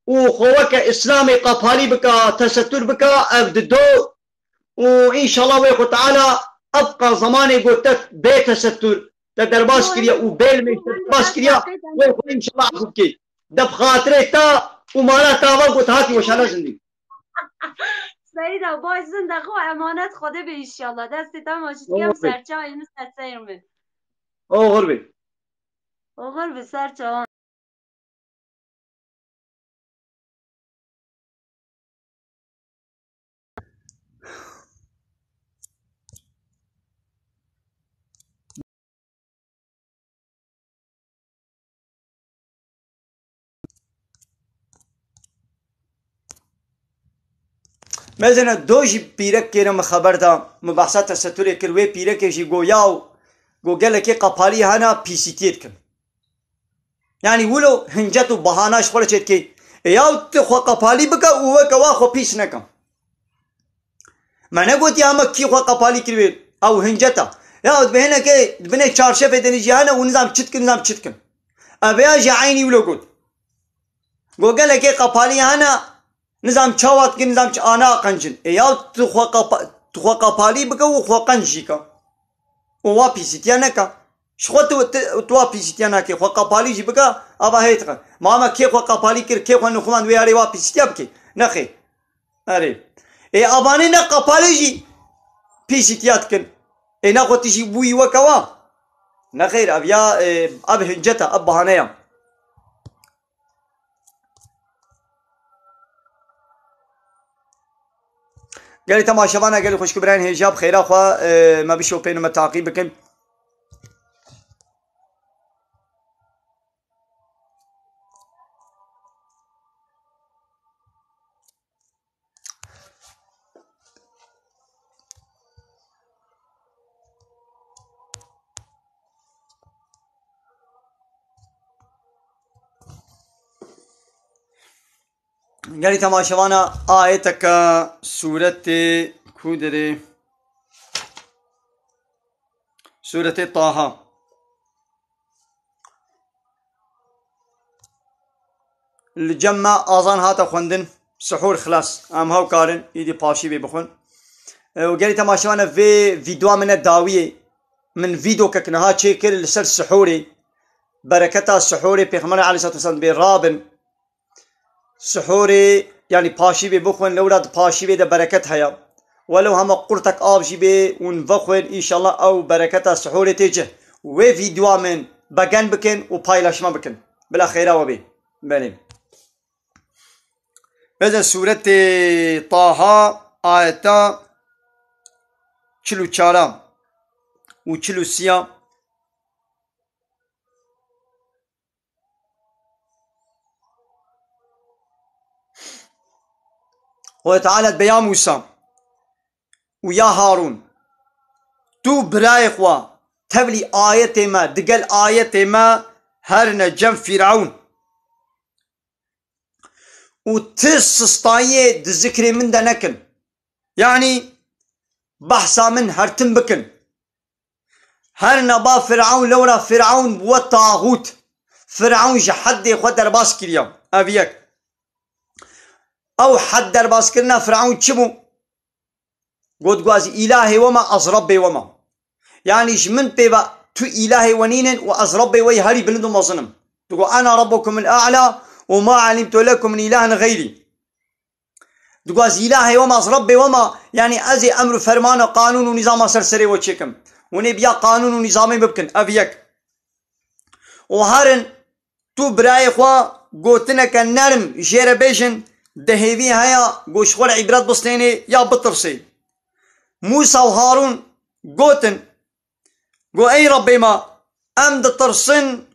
وخوك اسلامي قفالي بك تستر بك ابددو وان شاء الله ويقول تعالى ابقى زماني قلت بيت تستر تدرباس كريا وبيل ميجا تدرباس كريا ويقول ان شاء الله عزبكي دب خاطري تا ومالا تاوا قلت هاتي وشالا زندي سيدة باش زندقو امانت خوده به انشالله دستی تا ماشید کم سرچه اینو سرچه من او غربي اوغر به سرچه مثلا دوجي بيرك كيرم خبر دا مباحثات تستوري كروي بيرك جي ياو جو قالك قبالي هنا بيسيتيت كن يعني ولو هنجتو بهاناش خلشت كي ياو تخو قبالي بكا وكا واخو بيس نكم معنى قلت يا مكي خو قبالي كروي او هنجتا ياو بهنا كي بنا چارشف دني جهانا ونظام چتكن نظام چتكن ابيا جي عيني ولو قلت جو قالك قبالي هنا نظام چاوات كي نظام انا قنجن ياو تخو قبالي بكا وخو قنجيكا ووا بيسيتيانكا شخوت توا بيسيتيانكا خو قبالي جيبكا ابا هيتخ ماما كي خو قبالي كير كي خو نخوان وياري وا بيسيتيابكي نخي اري اباني نا قبالي جي بيسيتياتكن نا خو تجي بوي وكوا نخير ابيا اب هنجتا اب بهانيا قال تماشاوانا قال خوش كبران هجاب خيرا خوا ما بيشو بينو متعقيب بكم قال تماشاوانا آيتك سورة كودري سورة طه الجمع آذان هاتا خوندن سحور خلاص ام هاو كارن يدي باشي بخون وقال تماشاوانا في فيديو من الداوية من فيديو ككنها تشيكر لسر سحوري بركتها السحوري بيغمبر عليه الصلاة والسلام بالرابن سحوري يعني باشي بخون لولاد باشي ده بركت هيا ولو هم قرتك آب جيبه ونفخون إن شاء الله أو بركتها سحوري تيجه وفيديو من بجن بكن وبايلاشما بكن بلا خيرا وبي بلين هذا سورة طه آية چلو چارا و چلو سيا وتعالى بيا موسى ويا هارون تو براي خوا تبلي آية ما دقل آية ما هرنا جم فرعون وتسسطاية دذكري من دنكن يعني بحثا من هرتم بكن هرنا با فرعون لولا فرعون بو طاغوت فرعون جحد خود درباس كريم أبيك او حد در باز کرنا فرعون چی بو قد قوازي إلهي وما از ربي وما يعني من بيبا تو إلهي ونين وأز ربي وي هري بلندو مظنم تقول أنا ربكم الأعلى وما علمت لكم من إله غيري تقول إلهي وما از ربي وما يعني أزي أمر فرمان قانون ونظام سرسري وشكم ونبيا قانون ونظامي ببكن أبيك وهرن تو براي خوا قوتنك النرم جير بيجن دهيبي هيا قوش خور عبرات بستيني يا بطرسي موسى وهارون قوتن قو اي ربي ما ام دطرسن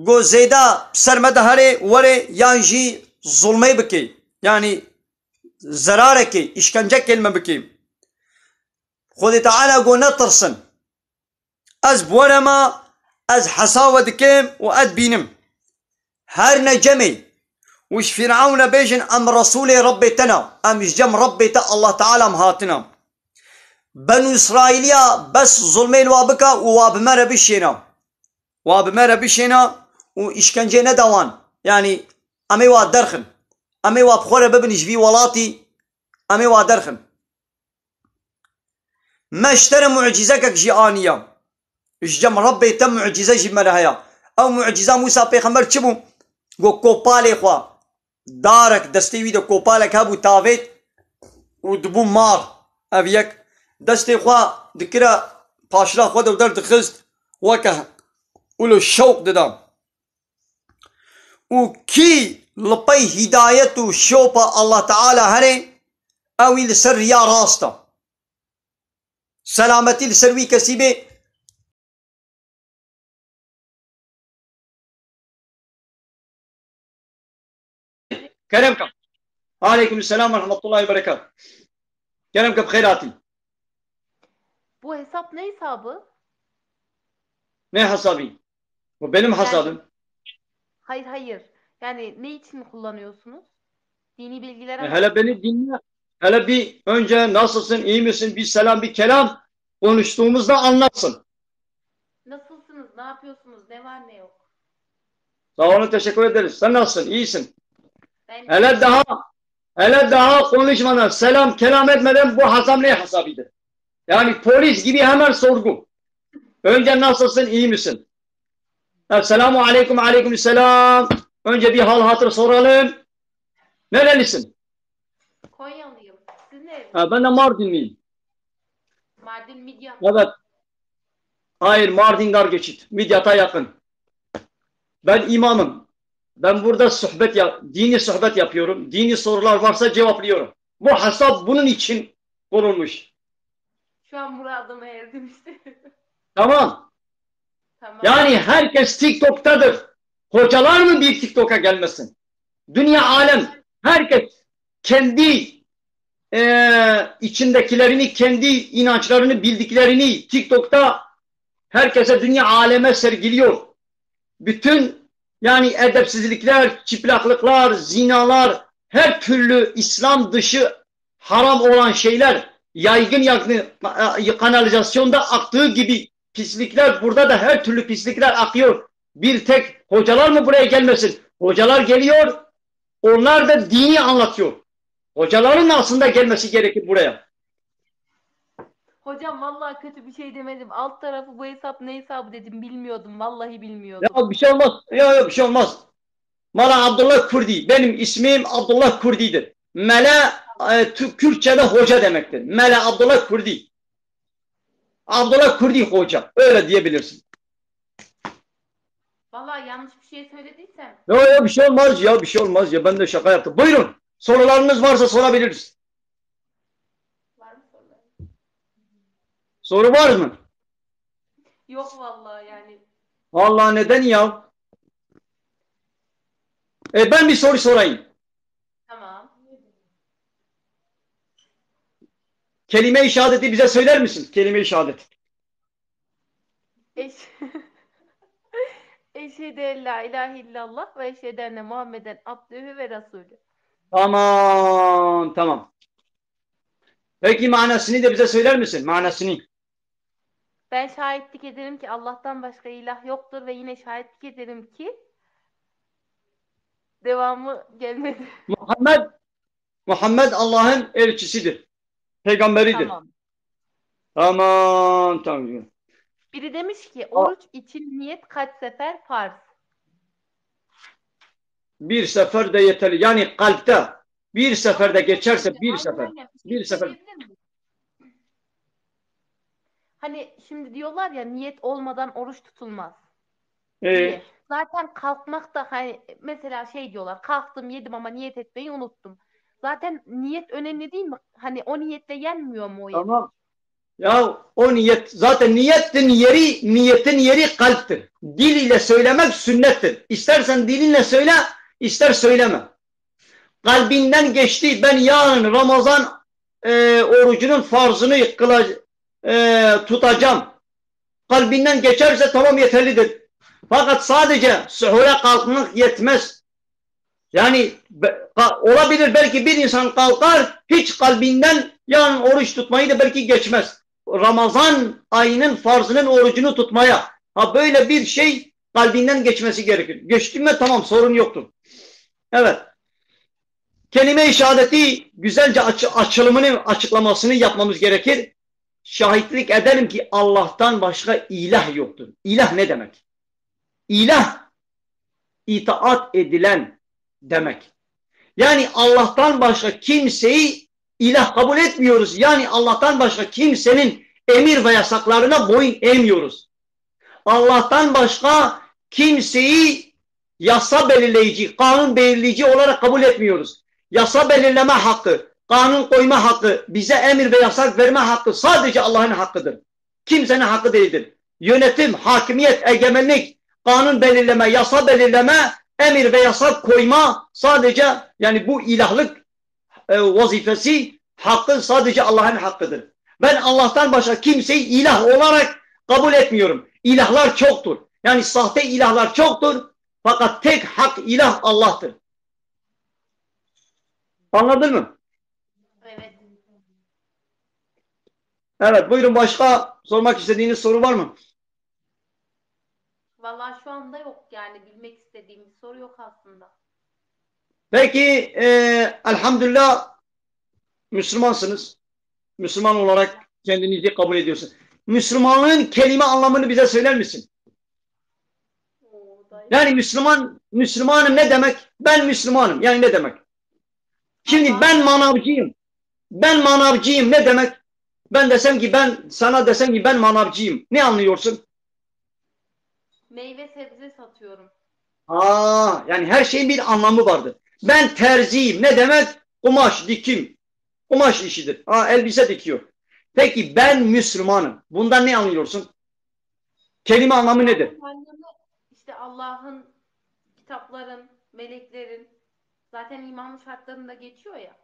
قو زيدا بسرمده هري وري يانجي ظلمي بكي يعني زراركي اشكنجه كلمه بكي خذ تعالى قو نطرسن از بورما از حساوة دكيم واد بينم هرنا جمي وش فرعون بيجن ام رسولي ربيتنا ام جم ربيتا الله تعالى مهاتنا بنو إسرائيليا بس ظلمين وابكا وابمرة بشينا وابمرة بشينا وإشكنجي ندوان يعني أمي وادرخن أمي وابخورة ببنش في ولاتي أمي وادرخن ما اشترى معجزك جيانية إشجم ربي تم معجزة جمالها أو معجزة موسى بيخمر تشبو قو كوبالي خوا دارك دستيوي دو كوبالك هابو تافيت ودبو مار أبيك دستي خوا دكرا باشرا خوا دو درد خست وكه ولو شوق ددام وكي لبي هداية شوبا الله تعالى هري اوي لسر يا راستا سلامتي لسروي كسيبه كرمكم عليكم السلام ورحمة الله وبركاته كرمكم بخيراتي Bu hesap ne hesabı? Ne hesabı? Bu benim hesabım. Hayır. Yani ne için kullanıyorsunuz? Dini bilgilere Hele beni dinle. Hele bir önce nasılsın, iyi misin, bir selam, bir kelam konuştuğumuzda anlatsın. Nasılsınız? Ne yapıyorsunuz? Ne var ne yok? Sağ olun, teşekkür ederiz. Sen nasılsın, iyisin? Ben Hele daha konuşmadan, selam, kelam etmeden bu hesap ne hesabıydı? Yani polis gibi hemen sorgu. Önce nasılsın, iyi misin? Esselamu aleyküm, aleyküm selam. Önce bir hal hatır soralım. Nerelisin? Konyalıyım. Siz ne? Ben de Mardinliyim. Mardin Midyat. Evet. Hayır, Mardin Dargeçit. Midyat'a yakın. Ben imamım. Ben burada dini sohbet yapıyorum. Dini sorular varsa cevaplıyorum. Bu hesap bunun için kurulmuş. Şu an muradıma erdim işte. Tamam. Tamam. Yani herkes TikTok'tadır. Hocalar mı bir TikTok'a gelmesin? Dünya alem. Herkes kendi içindekilerini, kendi inançlarını, bildiklerini TikTok'ta herkese dünya aleme sergiliyor. Bütün yani edepsizlikler, çıplaklıklar, zinalar, her türlü İslam dışı haram olan şeyler yaygın kanalizasyonda aktığı gibi pislikler burada da her türlü pislikler akıyor. Bir tek hocalar mı buraya gelmesin? Hocalar geliyor, onlar da dini anlatıyor. Hocaların aslında gelmesi gerekir buraya. Hocam vallahi kötü bir şey demedim. Alt tarafı bu hesap ne hesabı dedim. Bilmiyordum. Vallahi bilmiyordum. Ya bir şey olmaz. Ya bir şey olmaz. Mala Abdullah Kurdi. Benim ismim Abdullah Kurdi'dir. Mela Kürtçe'de hoca demektir. Mela Abdullah Kurdi. Abdullah Kurdi hoca. Öyle diyebilirsin. Vallahi yanlış bir şey söylediysem. Ya bir şey olmaz ya. Bir şey olmaz ya. Ben de şaka yaptım. Buyurun. Sorularınız varsa sorabiliriz. Var mı sorular? Soru var mı? Yok vallahi yani. Vallahi neden ya? Ben bir soru sorayım. Tamam. Kelime-i şehadeti bize söyler misin? Kelime-i şehadet. Eşhedü en la ilahe illallah ve eşhedü enne Muhammeden abdühü ve rasulü. Tamam. Peki manasını da bize söyler misin? Manasını. Ben şahitlik ederim ki Allah'tan başka ilah yoktur ve yine şahitlik ederim ki devamı gelmedi. Muhammed Allah'ın elçisidir. Peygamberidir. Tamam. Tamam, tamam. Biri demiş ki oruç için niyet kaç sefer farz? Bir sefer de yeterli. Yani kalpte bir seferde geçerse bir sefer. Aynen. Bir sefer. Söyleyebilir miyim? Hani şimdi diyorlar ya niyet olmadan oruç tutulmaz diye. Zaten kalkmak da hani mesela şey diyorlar kalktım yedim ama niyet etmeyi unuttum. Zaten niyet önemli değil mi? Hani o niyetle yenmiyor mu o yemek? Tamam. Ya o niyet zaten niyetin yeri kalptir. Dil ile söylemek sünnettir. İstersen dilinle söyle, ister söyleme. Kalbinden geçti. Ben yarın Ramazan orucunun farzını tutacağım. Kalbinden geçerse tamam yeterlidir. Fakat sadece suhure kalkmak yetmez. Yani olabilir belki bir insan kalkar hiç kalbinden yarın oruç tutmayı da belki geçmez. Ramazan ayının farzının orucunu tutmaya. Ha böyle bir şey kalbinden geçmesi gerekir. Geçti mi tamam sorun yoktur. Evet. Kelime-i şehadeti güzelce açıklamasını yapmamız gerekir. Şahitlik edelim ki Allah'tan başka ilah yoktur. İlah ne demek? İlah, itaat edilen demek. Yani Allah'tan başka kimseyi ilah kabul etmiyoruz. Yani Allah'tan başka kimsenin emir ve yasaklarına boyun eğmiyoruz. Allah'tan başka kimseyi yasa belirleyici, kanun belirleyici olarak kabul etmiyoruz. Yasa belirleme hakkı, kanun koyma hakkı, bize emir ve yasak verme hakkı sadece Allah'ın hakkıdır. Kimsenin hakkı değildir. Yönetim, hakimiyet, egemenlik, kanun belirleme, yasa belirleme, emir ve yasak koyma sadece yani bu ilahlık vazifesi, hakkı sadece Allah'ın hakkıdır. Ben Allah'tan başka kimseyi ilah olarak kabul etmiyorum. İlahlar çoktur. Yani sahte ilahlar çoktur. Fakat tek hak ilah Allah'tır. Anladın mı? Evet. Evet buyurun başka sormak istediğiniz soru var mı? Vallahi şu anda yok yani bilmek istediğim bir soru yok aslında. Peki elhamdülillah Müslümansınız. Müslüman olarak kendinizi kabul ediyorsunuz. Müslümanlığın kelime anlamını bize söyler misin? Yani Müslümanım ne demek? Ben Müslümanım. Yani ne demek? Şimdi ben manavcıyım. Ben manavcıyım ne demek? Ben desem ki sana desem ki ben manavcıyım. Ne anlıyorsun? Meyve sebze satıyorum. Yani her şeyin bir anlamı vardır. Ben terziyim. Ne demek? Kumaş, dikim. Kumaş işidir. Elbise dikiyor. Peki ben Müslümanım. Bundan ne anlıyorsun? Kelime anlamı nedir? İşte Allah'ın, kitapların, meleklerin zaten imanın şartlarında geçiyor ya.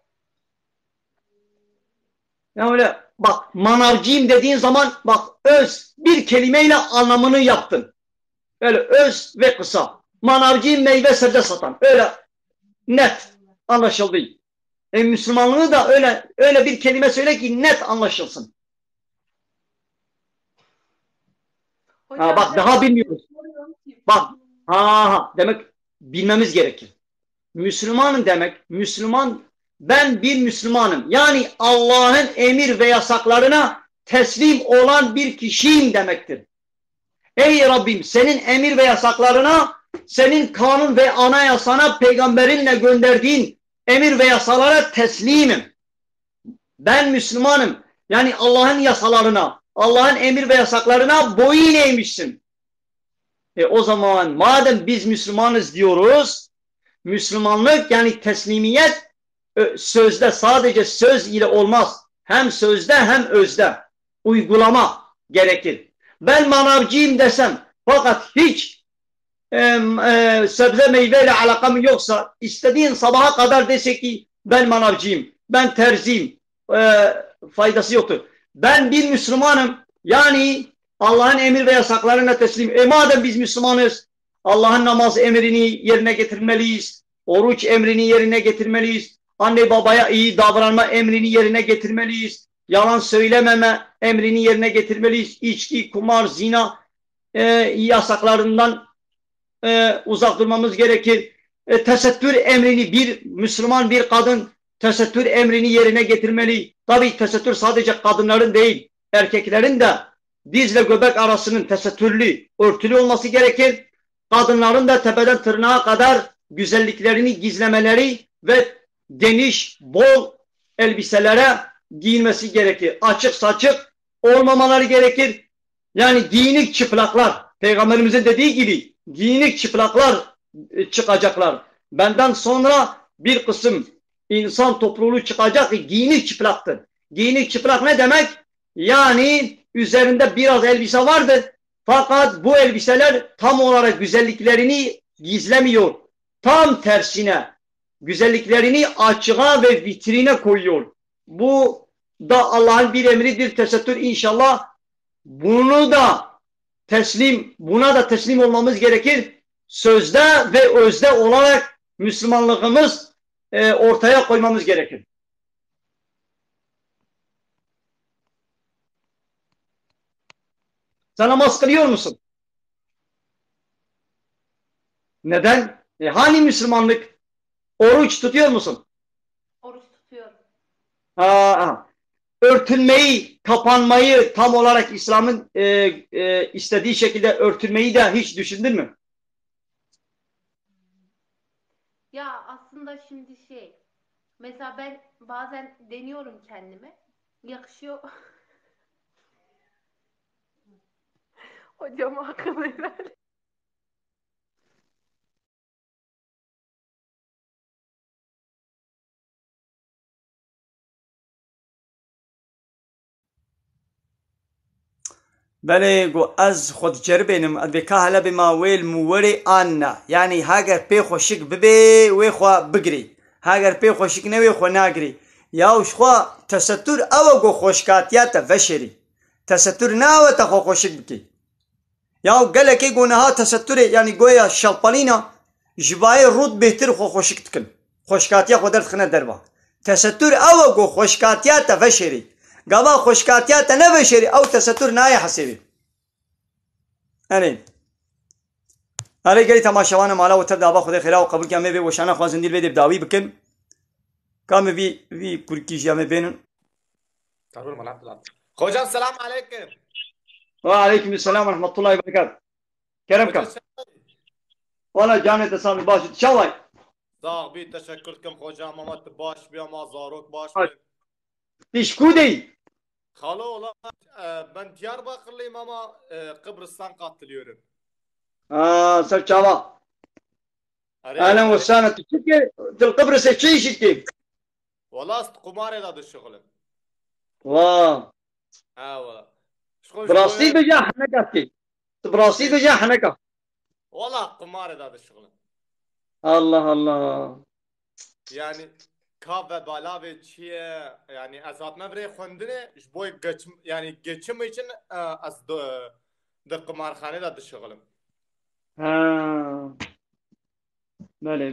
Yani öyle bak manavcıyım dediğin zaman bak bir kelimeyle anlamını yaptın. Öyle öz ve kısa. Manavcıyım meyve sebze satan. Öyle net anlaşıldı. Müslümanlığı da öyle bir kelime söyle ki net anlaşılsın. Hocam, Bak daha bilmiyoruz. Bak demek bilmemiz gerekir. Müslümanım demek ben bir Müslümanım. Yani Allah'ın emir ve yasaklarına teslim olan bir kişiyim demektir. Ey Rabbim senin emir ve yasaklarına, senin kanun ve anayasana peygamberinle gönderdiğin emir ve yasalara teslimim. Ben Müslümanım. Yani Allah'ın yasalarına, Allah'ın emir ve yasaklarına boyun eğmişsin. O zaman madem biz Müslümanız diyoruz, Müslümanlık yani teslimiyet sözde sadece söz ile olmaz. Hem sözde hem özde. Uygulama gerekir. Ben manavcıyım desem fakat hiç sebze meyveyle alakam yoksa istediğin sabaha kadar desek ki ben manavcıyım, ben terziyim faydası yoktur. Ben bir Müslümanım yani Allah'ın emir ve yasaklarına teslim. Madem biz Müslümanız Allah'ın namaz emrini yerine getirmeliyiz. Oruç emrini yerine getirmeliyiz. Anne babaya iyi davranma emrini yerine getirmeliyiz. Yalan söylememe emrini yerine getirmeliyiz. İçki, kumar, zina yasaklarından uzak durmamız gerekir. Tesettür emrini bir Müslüman bir kadın tesettür emrini yerine getirmeli. Tabii tesettür sadece kadınların değil, erkeklerin de dizle göbek arasının tesettürlü, örtülü olması gerekir. Kadınların da tepeden tırnağa kadar güzelliklerini gizlemeleri ve geniş, bol elbiselere giyinmesi gerekir. Açık saçık olmamaları gerekir. Yani giyinik çıplaklar, Peygamberimizin dediği gibi giyinik çıplaklar çıkacaklar. Benden sonra bir kısım insan topluluğu çıkacak ki giyinik çıplaktır. Giyinik çıplak ne demek? Yani üzerinde biraz elbise vardır. Fakat bu elbiseler tam olarak güzelliklerini gizlemiyor. Tam tersine güzelliklerini açığa ve vitrine koyuyor. Bu da Allah'ın bir emridir, tesettür inşallah. Buna da teslim olmamız gerekir. Sözde ve özde olarak Müslümanlığımız ortaya koymamız gerekir. Sen namaz kılıyor musun? Neden? Hani Müslümanlık? Oruç tutuyor musun? Oruç tutuyorum. Örtünmeyi, kapanmayı tam olarak İslam'ın istediği şekilde örtünmeyi de hiç düşündün mü? Ya aslında şimdi mesela ben bazen deniyorum kendime. Yakışıyor. Hocam akıl helal. بله گو از خود جربینم ادوکا هلا بما ویل موری آنا یعنی هاگر پی خوشک ببی وی خوا بگری هاگر پی خوشک نوی خوا ناگری یاوش خوا تستر او گو خوشکاتیات وشری تستر ناو تا خوا خوشک بکی یاو گله کی گونه تستر یعنی گویا شلپالینا جبای رود بهتر خوا خوشک تکن خوشکاتیا خودت خنه دربا تستر او گو خوشکاتیات وشری قبا خوشكاتيات نبشري او تستر ناي حسيبي اني علي قالي تماشوانا مالا وتبدا با خدي خيرا وقبول كامي بي وشانا خوازن ديل بي بداوي بكن كامي في كركي جامي بينن تعالوا الملعب تلعب خوجان السلام عليكم. وعليكم السلام ورحمه الله وبركاته. كرمكم والله جاني تصامي باش ان شاء الله صاحبي تشكركم خوجان مامات باش بيا ما زاروك باش تشكودي خالو والله ben Diyarbakırlıyım ama Kıbrıs'tan katılıyorum. سرچاوا اهلا وسهلا تشكي القبرص شي شكي والله قمار هذا الشغل. واه والله براسي بجا حنكتي براسي بجا حنكه والله قمار هذا الشغل. الله الله yani ka ve bala ve çiye yani azatma bre khondine jboy yani geçim için az da kumarhane da dışığılım. بله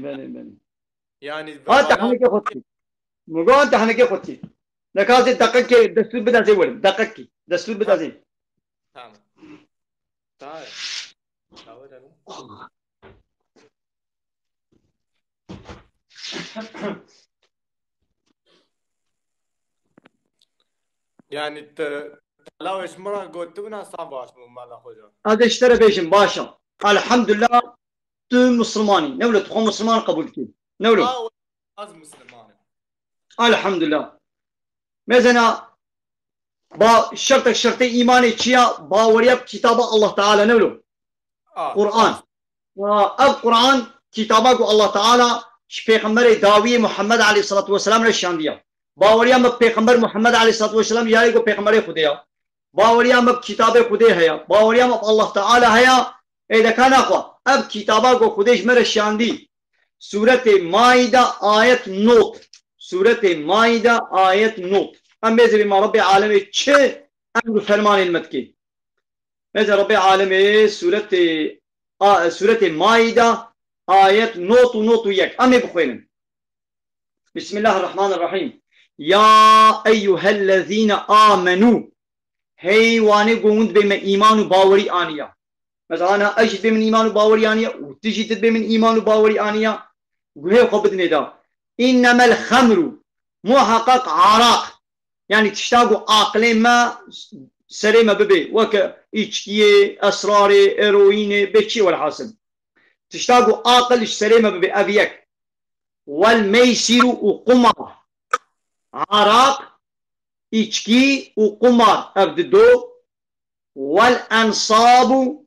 يعني انت حنكه خدتي مو انت حنكه خدتي لكازي دقيق دستور بدا زي ولد دقيق دستور بدا زي tamam yani لو ايش مرة قلت لنا صعب من مالا خوجا هذا اشترى بيشن باشا الحمد لله تو مسلماني نولد تخون مسلمان قبول كي نولد از مسلماني الحمد لله مثلا با شرط ايماني تشيا باوريا كتاب الله تعالى نولد قرآن القرآن كتابه الله تعالى پیغمبر داوی محمد علیه الصلاة والسلام نشان دیا باوریا مب پیغمبر محمد علیه الصلاة والسلام یاری کو پیغمبر خدایا باوریا مب کتاب خدا ہے باوریا مب الله تعالی ہے اذا كان اقوى اب کتابه کو خودش مرشان دی سورة مائده آیت 9 سورة مائده آیت 9 ام بزی ما رب العالمین چه امر فرمان المتکی بزی رب العالمین سورة مائده آية نوت يك أمي بخوينم بسم الله الرحمن الرحيم يا أيها الذين آمنوا هي واني قوند بمن إيمان باوري آنيا مثلا أنا أجد بمن إيمان باوري آنيا وتجد بمن إيمان باوري آنيا قوهي خبط ندا إنما الخمر محقق عراق يعني تشتاقوا عقلين ما سليمة ببي وك إيشكية أسراري إيرويني بيتشي والحاصل تشتاقوا عقل سليمة ببي أبيك والميسير وقمار عراق إيشكي وقمار أبددو والأنصاب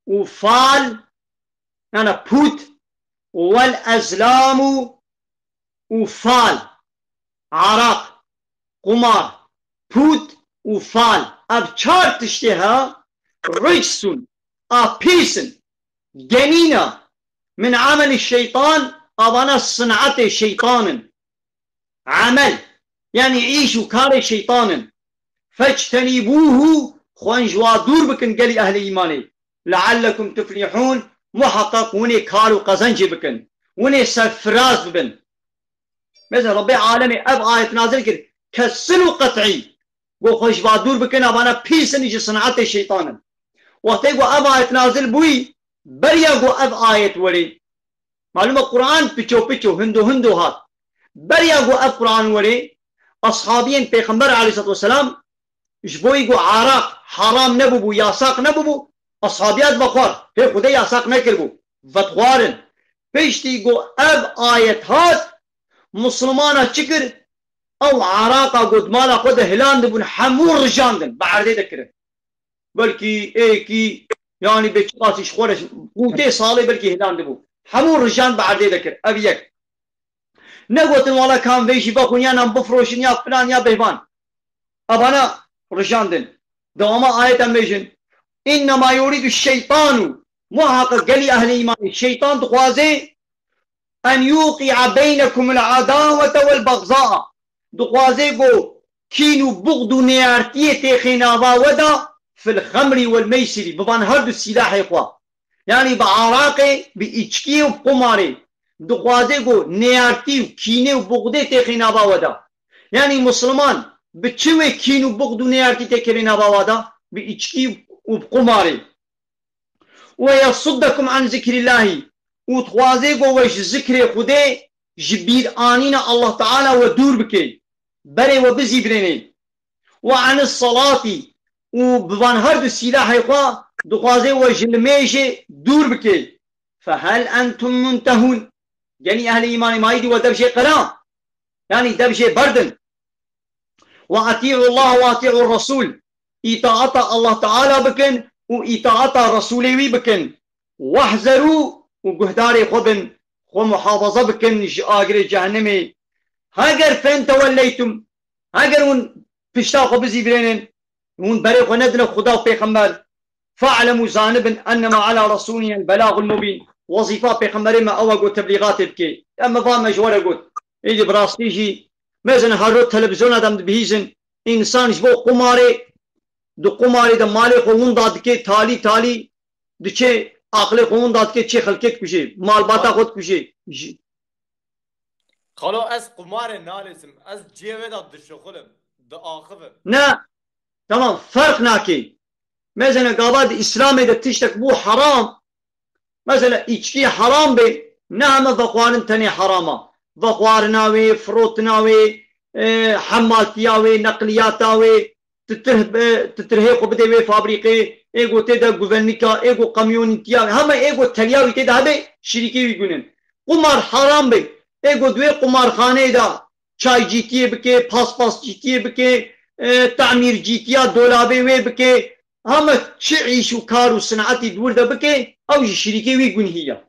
وفال أنا بوت والأزلام وفال عراق قمار بوت وفال أبشار تشتها رجس أبيسن جنينة من عمل الشيطان أبانا صنعة الشيطان عمل يعني عيشوا كار الشيطان فاجتنبوه خوان جوادور بكن قالي أهل إيماني لعلكم تفلحون محقق وني كارو قزنجي بكن وني سفراز ببن مثل ربي عالمي أب آية نازل كده كسلو قطعي وخوش بادور بكن أبانا بيسن يجي صنعات الشيطان وقت يقول أب آية نازل بوي بريا قو أب آية ولي معلومة القرآن بيشو هندو هات بريا قو أب قرآن ولي أصحابين بيخمبر عليه الصلاة والسلام جبوي قو عراق حرام نبو ياساق نبو أصحابيات بخوار هي خده ياساق نكربو فتخوارن بيشتي قو أب آية هات مسلمانا چكر او عراقا قد مالا قد هلان دبون حمور رجاندن بعرده دكره بلكي ايكي يعني بچقاسي شخورش قوتي صالي بلكي هلان دبون حمور رجان بعرده دكر ابيك نقوتن والا كان بيشي باقون يا نام بفروشن يا فلان يا بيبان ابانا رجاندن دوما آية ميجن انما يريد الشيطان محقق قلي اهل ايمان الشيطان تخوازي أن يوقع بينكم العداوة والبغضاء دقوازيقو كينو بغض نيارتية تخيناوا ودا في الخمر والميسر ببان هردو السلاح يقوى يعني بعراقي بإيشكي وبقماري دقوازيقو نيارتي وكيني وبغضي تخيناوا ودا يعني مسلمان بچوي كينو بغض نيارتي تخيناوا ودا بإيشكي وبقماري ويصدكم عن ذكر الله وتخوازي قوش ذكر خده جبير آنين الله تعالى ودور بكي بري وبزي بريني وعن الصلاة وبوان هرد السلاح يقوى دخوازي وجلميش دور بكي فهل أنتم منتهون يعني أهل إيمان مايدي ودبشي قرام يعني دبشي بردن وأطيعوا الله وأطيعوا الرسول إطاعة الله تعالى بكن وإطاعة رسوله بكن واحذروا وقهداري خبن ومحافظة بكن آقر جهنمي هاگر فين توليتم هاگر ون پشتاقو بزي برينن ون بريق وندن خدا وبيخمر فاعلموا زانبا أنما على رسولنا البلاغ المبين وظيفة بيخمر ما أوقو تبليغات بكي أما فاهم جوارا قلت إيدي براستيجي مازن هارو تلفزيون ادم بهيزن إنسان جبو قماري دو قماري دا مالي خون داد كي تالي دو چه عقل خون داد که چه خلقت کشه مال باتا خود کشه خلو از قمار نالسم از جیوه دا دشو خلم دا آخفه نه تمام فرق ناكي مثلا قاباد إسلامي دا تشتك بو حرام مثلا إيشكي حرام بي نعم ذقوان تاني حراما ذقوارناوي فروتناوي حمالتياوي نقلياتاوي تترهيقو بديوي فابريقي ايغو تيدا غوفرنيكا ايغو كاميونيتيا هما ايغو تلياوي تيدا هبي شريكي ويغونن قمار حرام بي ايغو دوي قمار خانه دا چاي جيتي بكي پاس جيتي بكي تعمير جيتيا دولابي وي بكي هما چعيش وكار وصناعتي دور دا بكي او شريكي ويغون هي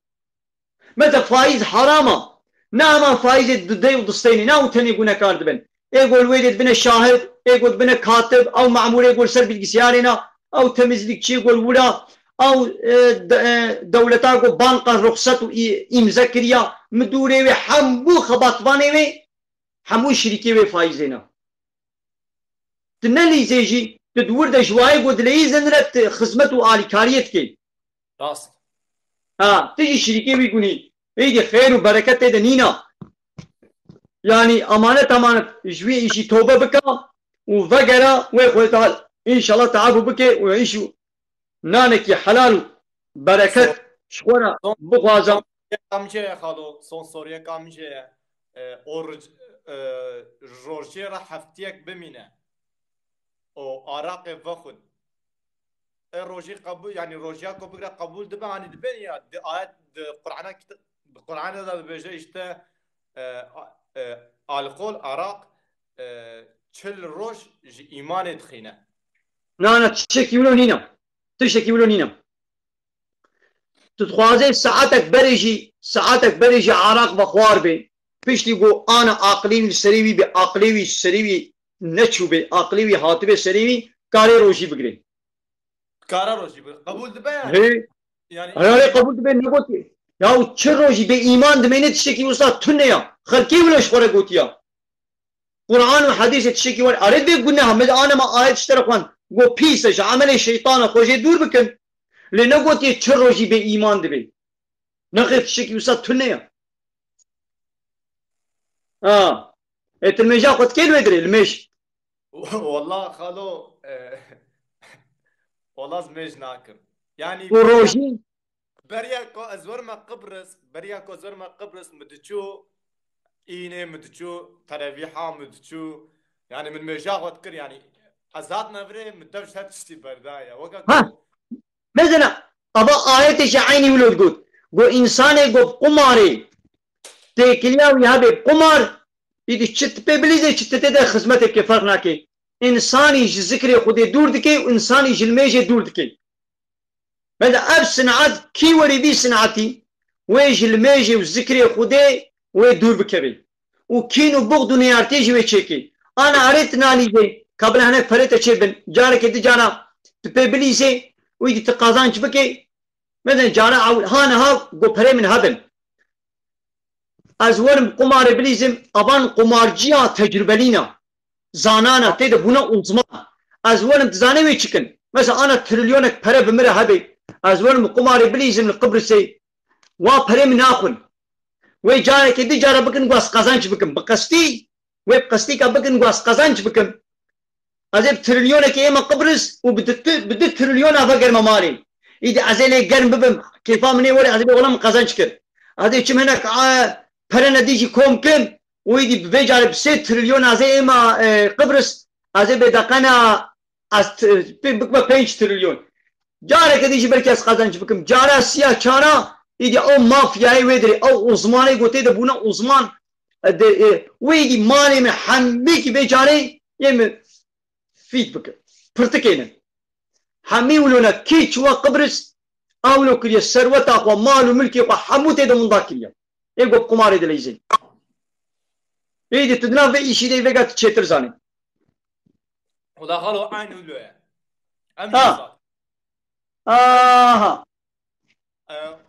متى فايز حرامه نعم فايز ددي ودستيني ناو تاني قونا كاردبن ايغو الويدد بنا شاهد ايغو بنا كاتب او معمول ايغو سر بالجسيارنا او تمزلك شي يقول ولا او دولتاكو بانقا رخصة امزكريا مدوري حمو خباطباني حمو شريكي فايزينا تنالي زيجي تدور دا جواي قد ليزن رت خزمته آلي كاريت كي راس تجي شريكي ويقولي ايدي خير وبركة دا نينا يعني امانة جوي اشي توبة بكا وفقرا ويقول تعال إن شاء الله تعافوا بك ويعيشوا نانك يا حلال بركة شخورا بغازا کامشه خالو سون سوریه کامشه روژه را هفتیک بمینه او عراق وخود روژه قبول يعني روژه کو بقرا قبول دبا يعني دبن يا آيات قرآن دا بيجي işte alkol arak çıl roş iman etkhine. نا تشكي ولو هنا تشكي ولو هنا تتخوازي ساعتك بريجي عراق بخوار بي فيش ليقو انا عقليوي سريوي بعقليوي سريوي نتشو بعقليوي هاتبي سريوي كاري روشي بقري كارا روشي قبول دبا هي يعني هي قبول دبي نقولتي يا تشروجي بإيمان دمينة تشكي وصا تنيا خلكي ولا شخورة قوتيا قرآن وحديث تشكي ولا أريد قلنا هم أنا ما آيات اشتركوان قو بيسش عمل الشيطان خوجي دور بكن لنقولتي تشروجي بإيمان دبي نخير تشكي وصا تنيا المجا قد كيلو يدري المش والله خالو والله زميج ناكر يعني وروجي برياكو ازورما قبرص مدتشو اينه مدتشو ترابيحه مدتشو يعني من مجا تذكر يعني ازات نفري مدبش هتشتي بردايه ها مثلا ابا ايتش عيني ولود قو انسان قو قماري تكليا ويا قمار يدي تشت ببليزه تشت تدا خدمتك كيف فرق ناكي انساني ذكر خودي دور دكي وانساني جلميجه دور دكي ماذا اب صنعات كي وري بي صنعتي ويج الميجي والذكر خودي ويدور بكبي وكينو بغض نيارتيجي ويتشيكي انا قريت ناليجي قبل هناك فريت اتشبن جارك دي جانا ببليزه ويدي تقازانش بكي مثلا جانا هانا ها قو فري من هبل ازورم قمار بليزم ابان قمارجيا تجربه لينا زانانا تيدا بونا uzman ازورم تزاني وي تشكن مثلا انا تريليونك para بمره هبي ازورم قمار بليزم القبرصي وا para من اخن وي جاري كدي جارا بكن قاس قازانش بكن بقستي وي بقستي كا بكن قاس قازانش بكن ازب تريليونك ايما قبرص وبدت تريليون افقر مماري اذا ازيلي قرن ببم كيفا مني ولا ازبي ولا قازانش كر هذه كم هناك para نديجي كوم كم ويدي بيجار بسيت تريليون ازي اما قبرص ازي بدقنا بقى 5 تريليون جارك ديجي بركاس قازانش بكم جارا سيا كانا يدي او مافياي ويدري او عثماني قلت ده بونا عثمان ويدي مالي من حميكي بيجاري يم فيت بك برتكينا حمي ولونا كيتش وقبرص اولو كريا ثروتا ومال وملكي وحموت ده من ذاكيا يقول قماري دليزين ايدي تدنا في شيء دي فيغا تشتر زاني ودخلوا عين ولويا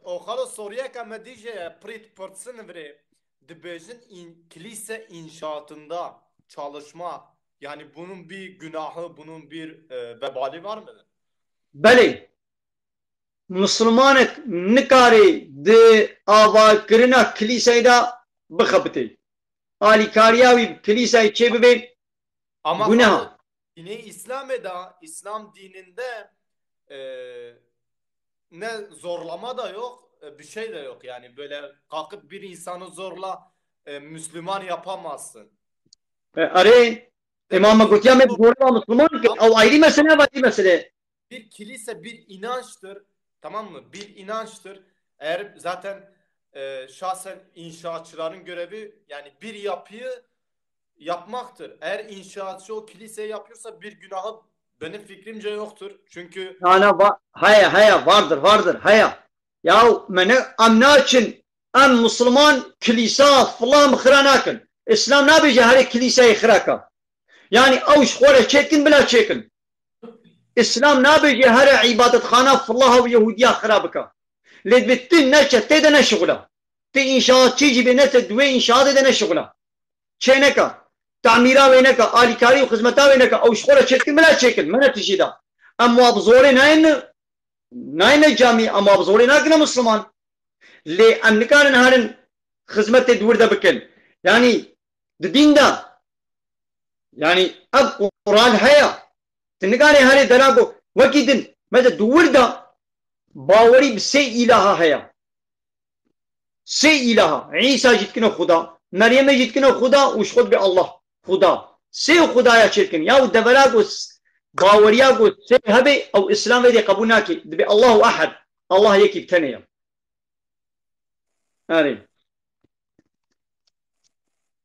او خلاص سوريا كما ديجي بريت بورتسن فري dibejin kilise inşaatında çalışma yani bunun bir günahı bunun bir vebali var mı? Beli Müslümanık nikari de ava kirina kiliseyda bıkabıtı alikariyavi kilisey çebibe ama günah yine İslam dininde ne zorlama da yok bir şey de yok yani böyle kalkıp bir insanı zorla Müslüman yapamazsın. Arayın İmam-ı Gutyamet zorla Müslüman ki o ayrı mesele var mesele. Bir kilise bir inançtır tamam mı? Bir inançtır. Eğer zaten şahsen inşaatçıların görevi yani bir yapıyı yapmaktır. Eğer inşaatçı o kiliseyi yapıyorsa bir günahı benim fikrimce yoktur. Çünkü haya vardır haya. Ya mene amna için am Müslüman kilisa falan khiranakin. İslam ne bece her kiliseyi khiraka. Yani avuç khore çekin bila çekin. İslam ne bece her ibadethane falan ve Yahudiya khirabaka. Ledbettin neçe tede ne şugula. Te inşaatçı gibi ne te dve inşaat ede ne şugula. Çeneka. تعميرا وينك آليكاري وخدمتا وينك أو شخورة شكل ملا شكل منا تجيدا أما بزوري ناين جامي أما بزوري ناكنا مسلمان لي أمنكان نهارن خدمت دور دا بكل يعني دين دا يعني أب قرآن هيا تنكاني هاري دراغو وكيدن ماذا دور دا باوري بسي إلها هيا سي إلها عيسى جتكنا خدا مريم يجتكن خدا وش خد بالله خدا سي خدا يا شركن يا ودبلاغ باوريا قو سي هبي او اسلام ذي قبولناكي دبي الله احد الله يكي بتنيا هذه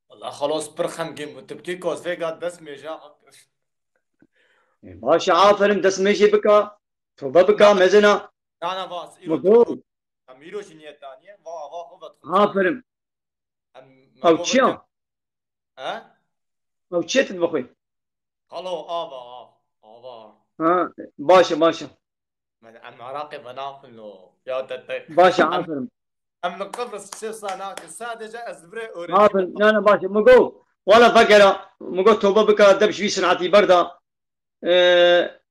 والله خلاص برخم جيم وتبكي كوز في قاعد بس ميجا باشا عافرم دس ميجي بكا توبه بكا مزنا انا باس مقول اميرو جنيه ثانيه وا عافرم او تشيا ها او تشيت بخوي خلو ابا ها باشا ام عراقي بناخلو يا تتي باشا عافرم ام قبرص شي صاناك سادجه ازبري اوريدي عافرم لا باشا مقول ولا فقرة مقول توبه بكا دبش في سنعتي بردا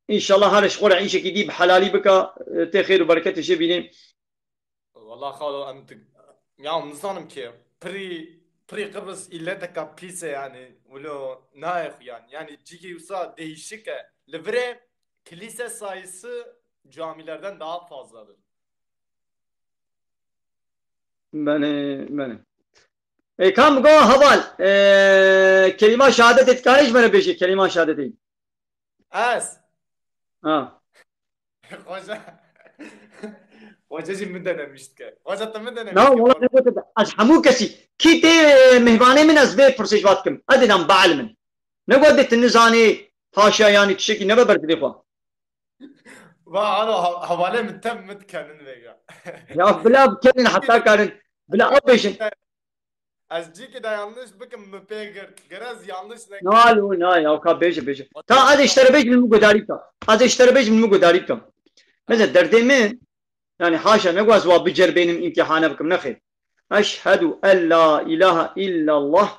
ان شاء الله هذا شغل عيشه جديد بحلالي بكا تخير وبركه شبينين والله خالو انت يا نظام كيف بري قبرص الا دكا بيسه يعني ولو نايخ yani cigi usa değişik levre kilise sayısı camilerden daha fazladır. بله كم قو هبال كلمة شهادة تتكاريش من بيشي كلمة شهادة Az. ها Hoca şimdi denemiştik. Hoca da mı denemiştik? لا والله نقول أزحمو كسي كي تي مهباني من أزبيت فرسيش واتكم أدنام بعلم نقول النزاني حاشا يعني تشكي نبى برد ليخوا Ana havale mi tem mi kendin vega. يا بلا بكلن حتى كارن بلا أبيشن Azciki de yanlış bakın mı peygir. Biraz yanlış ne? نالو ناي أو كابيش تا هذا اشترى بيج من المقداري كم هذا اشترى بيج من المقداري كم مثلا دردي من يعني حاشا نقول أزوا بجر بين امتحانا بكم نخير أشهد أن لا إله إلا الله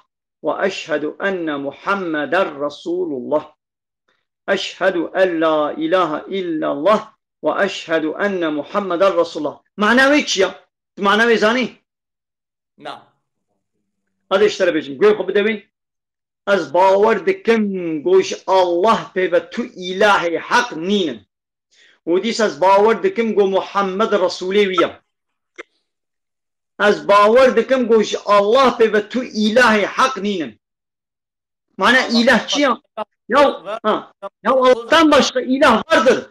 وأشهد أن محمد رسول الله أشهد أن لا إله إلا الله وأشهد أن محمد رسول الله معناه إيش يا معناه زاني Na. هذا اشترى بيجم قوي خب دوين از باور دكم قوش الله بيبتو إلهي حق نين وديس از باور دكم قو محمد رسولي ويا از باور دكم قوش الله بيبتو إلهي حق نين معناه إله چيا ya Allah'tan başka ilah vardır.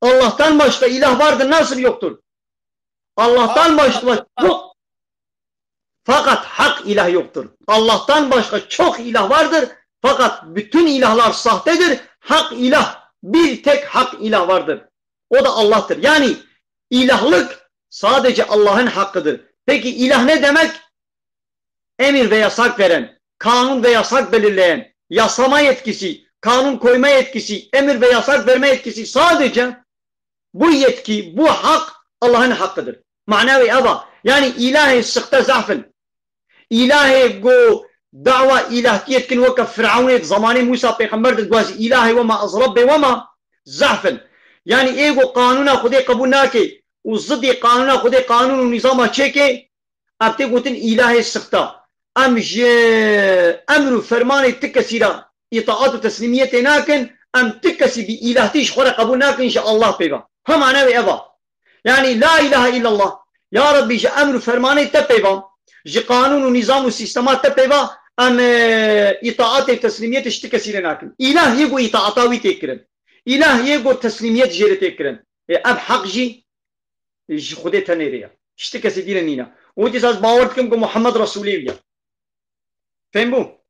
Allah'tan başka ilah vardır. Nasıl yoktur? Allah'tan başka çok. Fakat hak ilah yoktur. Allah'tan başka çok ilah vardır. Fakat bütün ilahlar sahtedir. Hak ilah, bir tek hak ilah vardır. O da Allah'tır. Yani ilahlık sadece Allah'ın hakkıdır. Peki ilah ne demek? Emir ve yasak veren, kanun ve yasak belirleyen, yasama yetkisi, kanun koyma yetkisi, emir ve yasak verme yetkisi sadece bu yetki, bu hak Allah'ın hakkıdır. Manevi ava. Yani ilahi sıkta zafın. İlahi go dava ilahiyetkin vaka Firavuniyet zamanı Musa peygamberdir gwazi ilahi ve ma azrabbe ve ma zafın. Yani ego kanuna khude kabul nake u ziddi kanuna khude kanun nizama çeke abte gotin ilahi sıkta. ام امر و فرمان تكسي را اطاعت و تسليميت ناكن ام تكسي بإلهتيش خورا قبول ناكن ان شاء الله بيبا هم معناه ابا يعني لا اله الا الله يا ربي جا امر و فرمان تبيبا جا قانون و نظام و سيستمات تبيبا ام اطاعت و تسليميت اشتكسي ناكن اله يقو اطاعتاوي تكرن اله يقو تسليميت جيري تكرن اب حق جي خودي تنيريا اشتكسي دينا ودي ساز باورتكم محمد رسولي ويا Tembu.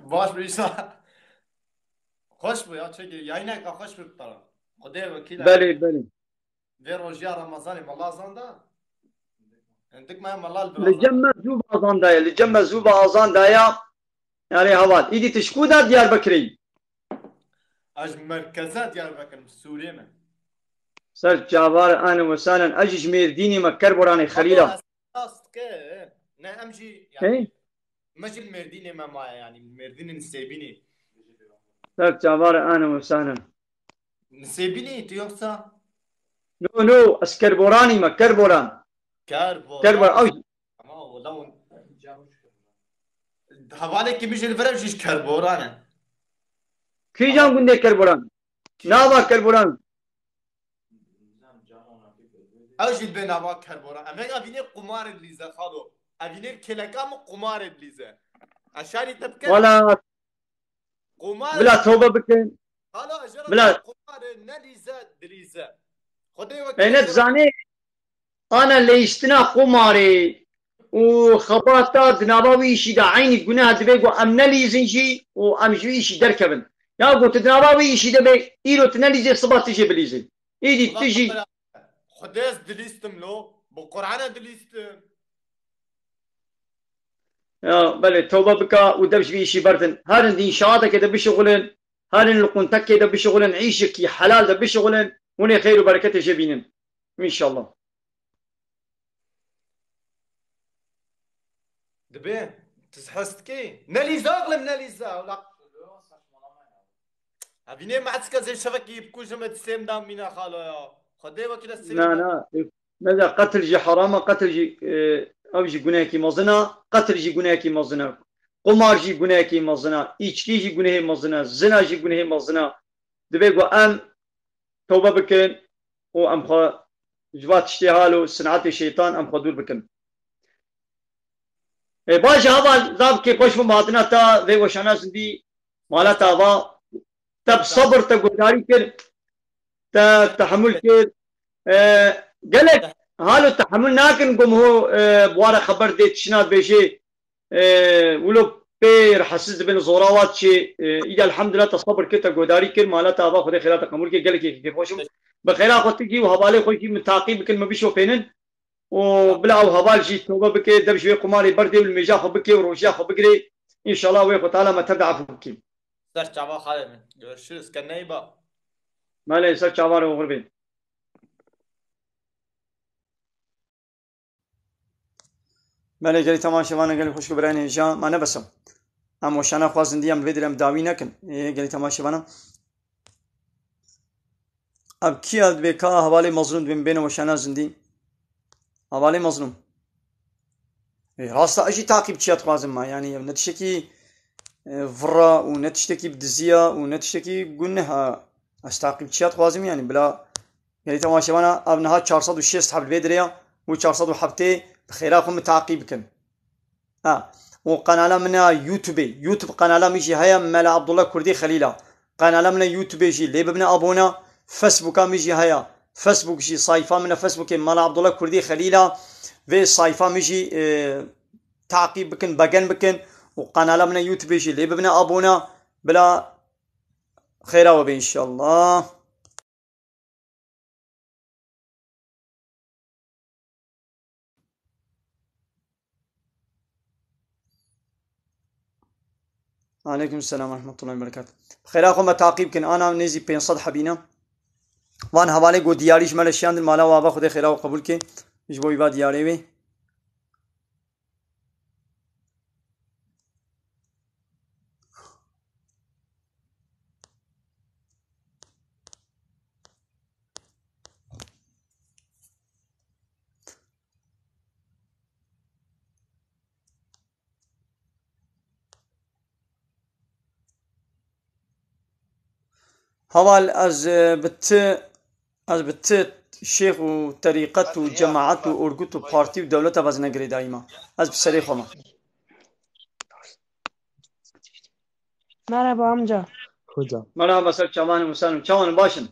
Baş bir insan. Hoş bu ya. Çünkü yayına ka hoş bir taraf. Kudaya vakil. Beli. Ve roja Ramazan'ı malazanda. Endik ma malal bir. Lecemme zuba azandaya. Lecemme zuba azandaya. Yani havat. İdi teşkuda Diyarbakır'ı. Aj merkeze Diyarbakır. Suriye mi? Ser cavar anı ve sanen aciz merdini mekker burani khalila. Ne amci yani. Mecil merdini memaya yani. Merdinin sebini. Ser cavar anı ve sanen. Sebini yoksa? No. Asker burani mekker buran. Kerboran. Ama o da havale ki mecil verem şiş kerboran. Kijan günde kerboran. Ne var kerboran? Ajil ben hava kerboran. Ama abine kumar liza khalo. أفينير كلاكام قمار إبليزة عشان تبكي ولا قمار بلا توبة بكن هلا أجرب بلا قمار نليزة دليزة خدي وكيل عينت زاني أنا اللي اشتنا قماري وخباطة دناباوي شي دا عيني قناها دبيقو أم نليزن شي وأم جوي شي دركبن يا قلت دناباوي شي دبي إيرو تنليزي صبات تجي بليزن إيدي والله تجي خديس دليستم له بالقرآن دليستم يا بله توبة بكا ودبش بي شي بردن هارن دي إنشاءاتك دا بشغلن هارن لقنتك دا بشغلن عيشك يا حلال دا بشغلن وني خير وبركة جبينن إن شاء الله دبي تحستكي نليزة أغلب نليزة ولا أبيني ما عتسك زي شبكي بكل جمع تسلم دام مينا خالو يا خدي وكيل السلم لا ماذا قتل جي حرامة قتل جي أو جي جناكي مزنا قتل جي جناكي مزنا قمار جي جناكي مزنا إيشكي جي جناهي مزنا زنا جي جناهي مزنا دبيقو أم توبة بكن وأم خا جوات اشتهالو صنعات الشيطان أم خدور بكن باش هذا ذاب كي خوش ماتنا تا ذي وشانا زندي مالا تابا تب صبر تقداري كر تحمل كر قالك هالو تحمل ناكن قم هو بوارا خبر ديت شناد بيشي ولو بير حسس بين زوراوات شي إذا الحمد لله تصبر كتا قداري كر مالا تابا خدي خيرات قمول كي قالك كي خوشم بخيرات خوتي وهبالي خوشي من تعقيب بكل ما بيشو فينن وبلا وهبال جي توبه بكي دب شوي قماري بردي والميجا خو بكي وروجا خو بكري ان شاء الله ويخو تعالى ما تدعى فوكي سر çaba خالد görüşürüz kendine iyi bak ما لي سر چاوار وغربين مالي قالي تمام شوانا قالي خوش براني جا ما نبسم ام وشانا خوازن ديام بدرم داوي نكن قالي تمام شوانا اب كيال بكا حوالي مظلوم بين وشانا زندي حوالي مظلوم راستا اجي تعقيب تشيات خوازن ما يعني نتشكي فرا ونتشتكي بدزية ونتشتكي قلناها استعقب تشيات خوازم يعني بلا يعني تمام شوانا ابنها 406 حبل بدريا و 400 حبتي بخيراكم متعقيبكن وقناه منا يوتيوب قناه ميجي هيا مال عبد الله كردي خليله قناه منا يوتيوب يجي لي ببنا ابونا فيسبوك ميجي هيا فيسبوك جي صايفه من فيسبوك مال عبد الله كردي خليله في صايفه ميجي تعقيب بكن بقن بكن وقناه منا يوتيوب يجي لي ببنا ابونا بلا خيرا وبي ان شاء الله عليكم السلام ورحمة الله وبركاته خير أخو ما تعقيب كن أنا نزي بين صد حبينا وأنا حوالي قو دياريش مال الشيان المالا وابا خده خير وقبول كي مش بوي با دياري بي هوال از بت شيخ وطريقة وجماعة وأرجوت وبارتي ودولة وزن جري دائما از بسري خما مرحبا amca. مرحبا سر چوان مسالم چوان باشن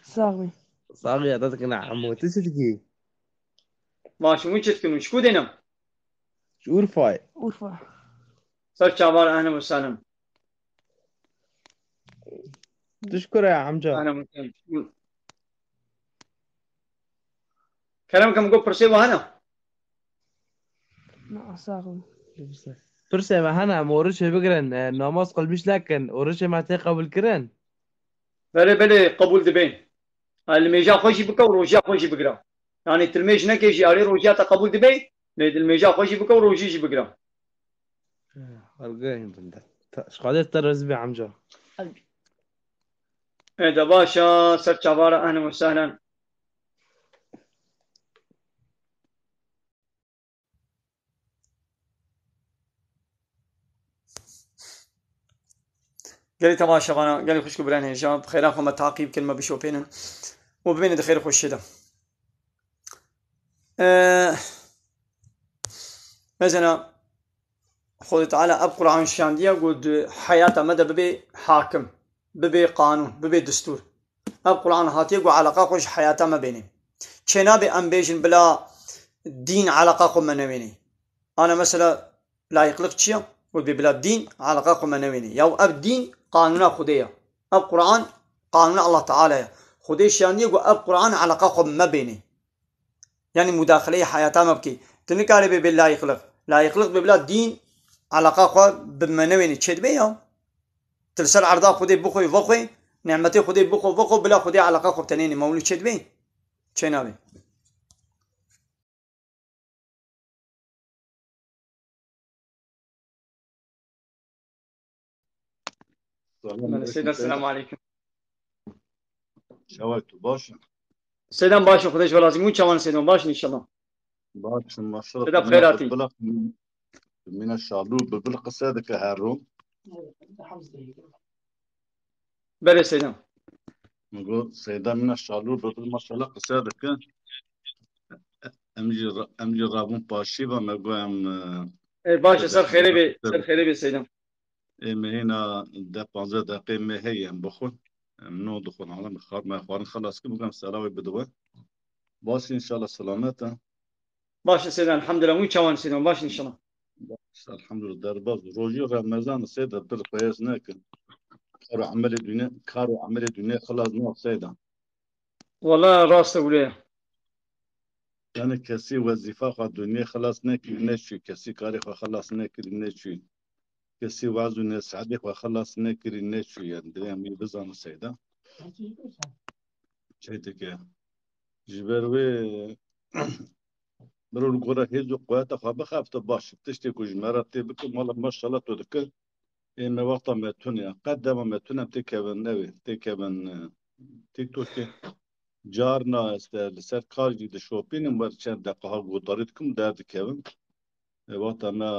Sağ صاغي عطاتك انا عمو تسلكي باشن ويشت كنو شكو دينم شور فاي Urfa. سر چوان أهلا وسهلا تشكر يا عمجا أهلا وسهلا كلامكم قو برسي وهنا Sağ ol. ترسي ما هنا مورش بقرن ناماز قلبيش لكن ورش ما قبل كرن بله قبول دبين الميجا خوشي بكا وروجا خوشي بقرا يعني تلميج نكيجي علي روجا تقبول دبي ليد الميجا خوشي بكا وروجيجي بقرا أرجعين بنده شقادة ترزبي عمجا هذا باشا سر چوارا أهلا وسهلا قالي تماشى وانا قالي خوش كبران هجام بخيراكم ما تعقيب كلمة بشوفينن وبين دخير خوش ده مثلا خود تعالى اب قرآن شاندية قد حياة مدى ببي حاكم ببي قانون ببي دستور اب قرآن هاتي قو علاقة خوش حياة ما بيني چنابي ام بيجن بلا دين علاقة خو منويني انا مثلا لا يقلق چيا قد بلا دين علاقة خو منويني يو اب دين قانون خدية اب قرآن قانون الله تعالى خدي شاندية قو اب قرآن علاقة خو ما بيني يعني مداخلة حياة ما بكي تنكالي ببي لا يقلق ببلا دين علاقة خو بمنويني چد بيا تلسل عرضا خدي بخوي وخوي نعمتي خدي بخو بلا خدي علاقة خو تنيني مولي چد بي چنابي سيدنا السلام عليكم شويتو باش سيدنا باشا خديش ولازم مو چوان سيدنا باشا ان شاء الله باش ما شاء سيدنا الله بخيراتي من الشعلوب بالقصة هذاك هارو بلى سيدنا نقول سيدا من الشعلوب ما شاء الله قصة هذاك امجي رابون باشي وما قوام باشا سر خيري بي سيدنا اما هنا دا 15 دقيقة ما هي بخون منو دخول على ما خوارن خلاص كم كم سلاوي بدوه باش ان شاء الله سلامته باشا سيدنا الحمد لله مو چوان سيدنا باشا ان شاء الله الحمد لله درباز روجي رمضان سيدا بالقياس ناك كارو عمل الدنيا خلاص نوع سيدا والله راست وليه يعني كسي وظيفة خا الدنيا خلاص ناكل نشوي كسي كاري خا خلاص ناكل نشوي كسي وعزو ناس عادي خا خلاص ناكل نشوي يعني دريم يبزان سيدا شيتك جبروي برو القرى هيزو قوات خا بخاف باش تشتي كوجمرات بكم والله ما شاء الله تذكر إن وقت ما تونيا قدم ما تونا بتكبن نوي تكبن تيك توك جارنا لسر كارجي دشوبين مرشان دقها وطريقكم دارد كبن وقت ما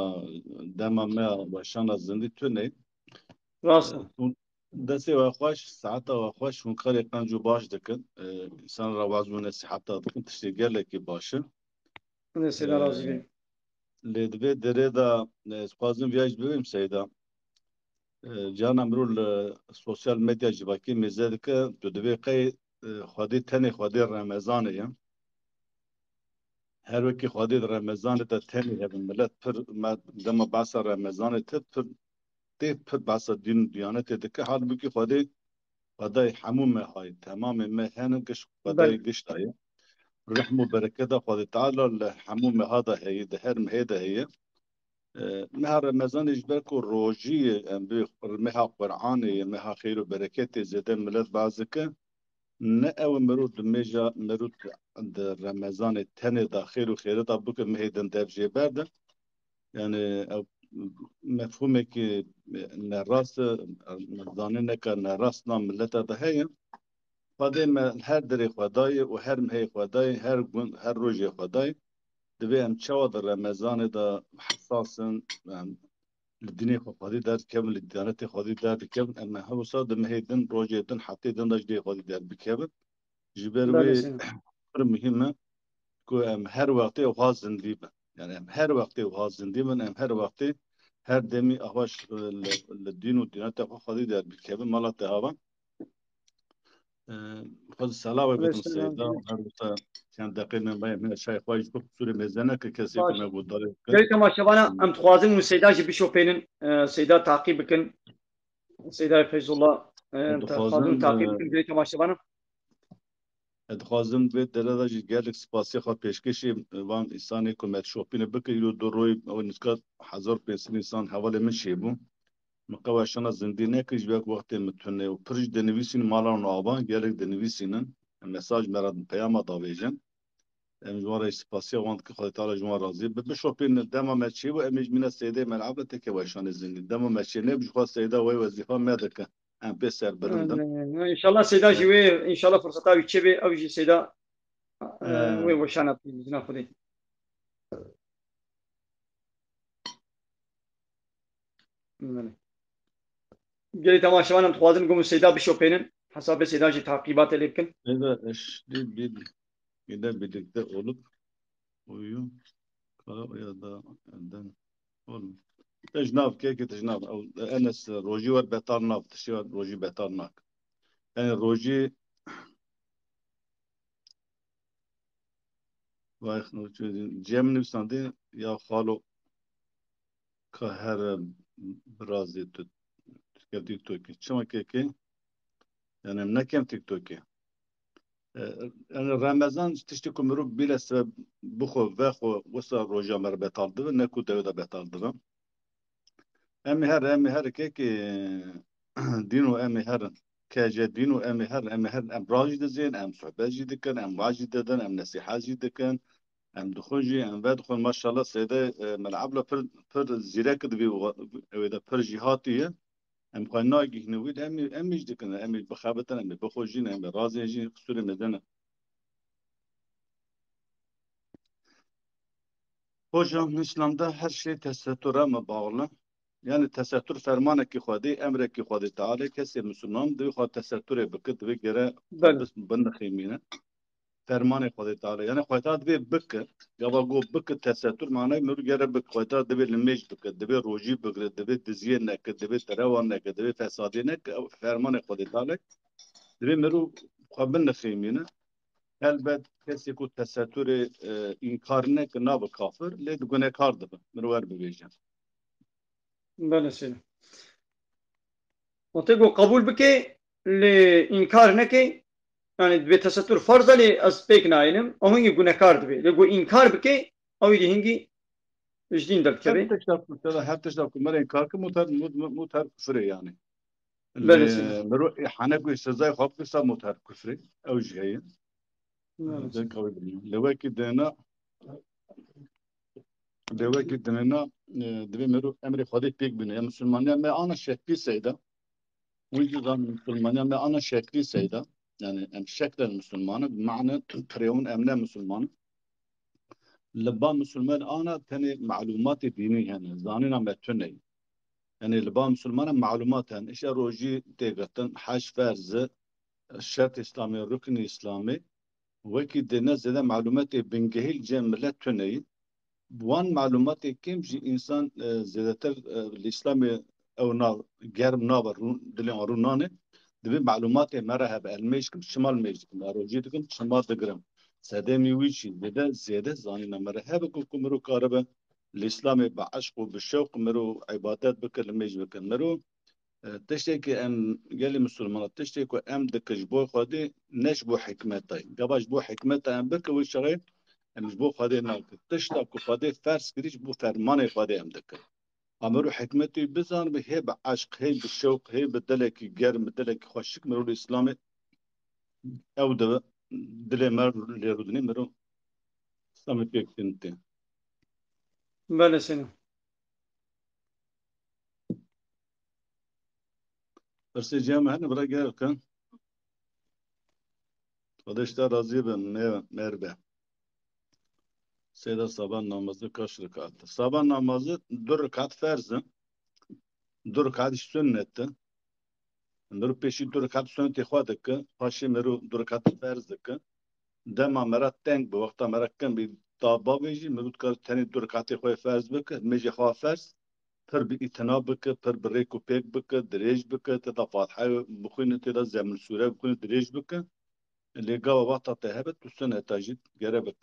دم ما وشان الزندي توني راست دسي واخوش ساعتها واخوش ونقري قنجو باش دكن انسان روازون صحتها دكن تشتغل لك باشه سيدنا راضي بي لدبي دريدا سقازم فياج بيم سيدا جانا مرول السوشيال ميديا جباكي مزادك تدبي قي خدي تاني خدي رمضان يا هر وكي خدي رمضان تا تاني هذا ملت پر ما دم بعث رمضان تفر تفر بعث دين ديانته دك حال بكي خدي حموم هاي تمام ما هنقش خدي قشط هي رحمه بركته خدي تعالى الحموم هذا هي دهر هيدا هي مها رمضان يجبركو روجي مها قرآن مها خير وبركة زيادة ملت بعضك نأو مرود ميجا مرود عند رمضان التاني دا خير وخير دا بك مهيدن دابجي برده يعني مفهومك نراس مظانينك نراسنا ملتا دا هي فدي هر دري خداي وهر مهي خداي هر روجي خداي دبي ام تشاود رمضان دا حساسا الدنيا خدي دار كامل الديانات خدي دار كامل اما هو صاد مهيدن روجيدن حتى دن دجدي خدي دار بكامل جبروي مهمة كو ام هر وقت وهازن ديبا يعني ام هر وقت وهازن ديبا ام هر وقت هر دمي اخواش الدين والديانات خدي دار بكامل مالات هوا خذ الصلاة بكم السيدة هذا كان دقيق من بين من الشيخ واجب سوري ميزانة ككسي كما يقول ضريب قلت ما شبانا ام تخوازن من السيدة جي بشوفين سيدة تعقيبكن سيدة فيز الله تخوازن تعقيبكن قلت ما شبانا ادخازم بيت درجة جالك سباسي خا پیشکشی وان انسانی که مت شوپین بکیلو دروی او نسکات حضور پیسن انسان حواله من شیبو مقواشنا زندینه کش بیاک وقت متونه و پرج دنویسین مالان آبان جالك دنویسینن مساج مراد پیام داویجن امجوار سپاسی وان که خدا تعالی جوار راضی بشوپین دما مچی و امج من السيده ملعب تک واشان زندین دما مچی نه بجوا السيده وي وظیفه مدک ام بسر برندم ان شاء الله سيدة جوي ان شاء الله فرصتها بتشبي او جي سيدة وي وشانت ناخذي قلت ما شبانا متخوازن نقوم السيدة بشوبينن حساب السيدة جي تعقيبات اللي يمكن إذا إيش دي إذا بدك تقولك ويو يا دا عندن تجناب كيك تجناب أو أنس روجي ور بيتار ناف تشي روجي بيتار ناك يعني روجي واخنو جيم نفساندي يا خالو كهر برازي تيك توكي شو كيكي يعني منكم تيك توكي يعني رمضان تشتي كمرو بلا سبب بخو وخو وصل روجا مر بيتار دو نكو دودا بيتار دو أمي هر كيكي دينو أمي هر كاجا دينو أمي هر أم راجي دزين أم صحبة جدكن أم واجي ددن أم نصيحة جدكن أم دخوجي أم بدخل ما شاء الله سيدة ملعب له فر زيرك دبي وإذا فر جهاتية أم قلنا جهنويد أمي جدكن أمي بخابتن أمي بخوجين أمي رازي جين قصور مدنة Hocam İslam'da her şey tesettüre mi bağlı? Yani tesettür fermanı ki Xwedê, emre ki Xwedê Tealê kesê Müslüman divê xwe tesettürê bike, divê gere بله bin nixêmîne. Fermanê Xwedê Tealê. Yani Xwedê Teala divê bike, gava got bike tesettür manayê mir gere bike. Xwedê Teala divê li mêj bike, divê rojî bigire, divê diziyê neke, divê terewan neke, divê fesadî neke, ew fermanê Xwedê Tealê. Divê mirov xwe bin nixêmîne. Elbet kesê ku tesettürê înkar neke nabe kafir, lê gunekar dibe. Mir wer bibêje. بله سيدي وتقول قبول بك لإنكار نكي يعني بتستر فرض لي أسبيك نايلم أو هنجي جنكار دبي لقو إنكار بك أو يدي هنجي جدين دل Her كبي tişta ku mere inkar ki mutar küfre yani. بله سيدي Mero hane ku sezay xap kısa mutar küfre. Ev jiye. بله Den سيدي kavga bilmiyorum. Leveki dena dve mero emri xwedê pêk bine. Ya Müslümaniya me ana şekli seyda. Bu yüzden Müslümaniya me ana şekli seyda. Yani em şeklen Müslümanı. Ma'ne preyun emne Müslümanı. Lebba Müslüman ana tane malumatı dini yani. Zanina metüney. يعني لبام مسلمان معلومات هن إيش روجي تيجتن حاج فرز الشرط إسلامي ركن إسلامي وكي دينا زيادة معلومات بنجهل جملة تني بوان معلومات كم جي إنسان زيادة الإسلامي أو نا جرب نابر دلين رونانه دبي معلومات مرة بعلميش كم شمال ميش كم روجي تكم شمال تجرم سدامي ويشي زيادة زاني مرة هذا كم مرو كاربه الإسلام بعشق وبالشوق مرو عبادات بكر لميج بكر مرو تشتكي أم قالي مسلمان تشتكي أم دكش بو خدي نشبو حكمتي قباش بو حكمتي أم بكر والشغي أم بو خدي ناك تشتكي خدي فرس كريش بو فرماني خدي أم دكر أمرو حكمتي بزان بهي بعشق هي بالشوق هي بدلك جرم بدلك خوشك مرو الإسلام أو دلي مرو ليرودني مرو سامي بيك تنتين بله سيدي بس جامع هنا برا جاي كان خدشتا razı ben merbe. Seyda sabah namazı kaç rekat? Sabah namazı 4 rekat farzı. 4 rekat sünneti. Meru peşi 4 rekat sünneti xwadık. Paşi meru 4 rekat farzdık. Dema merat tenk bu vakta merakkan bir daba beji meru kar tani 4 rekat xwe farz bik. Meji xwa farz. Per bir itina bik, per bir reku pek bik, direj bik, tada Fatiha bukhun tada zeml sure bukhun direj bik. Lega vakta tehebet tu sünneta jid gere bik.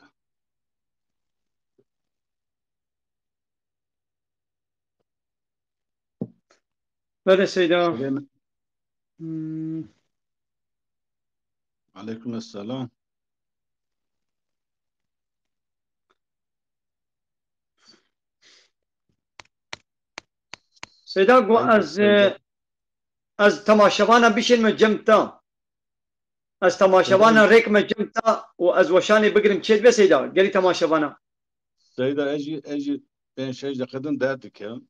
بله سيدي Selam. Aleyküm selam. سيدا قو Seyda. از تماشوانا بيشن مجمتا از تماشوانا Seyda. ريك مجمتا وأز وشاني بقرم تشيد بس سيدا قالي تماشوانا Seyda eji ben şey kadın derdik ya.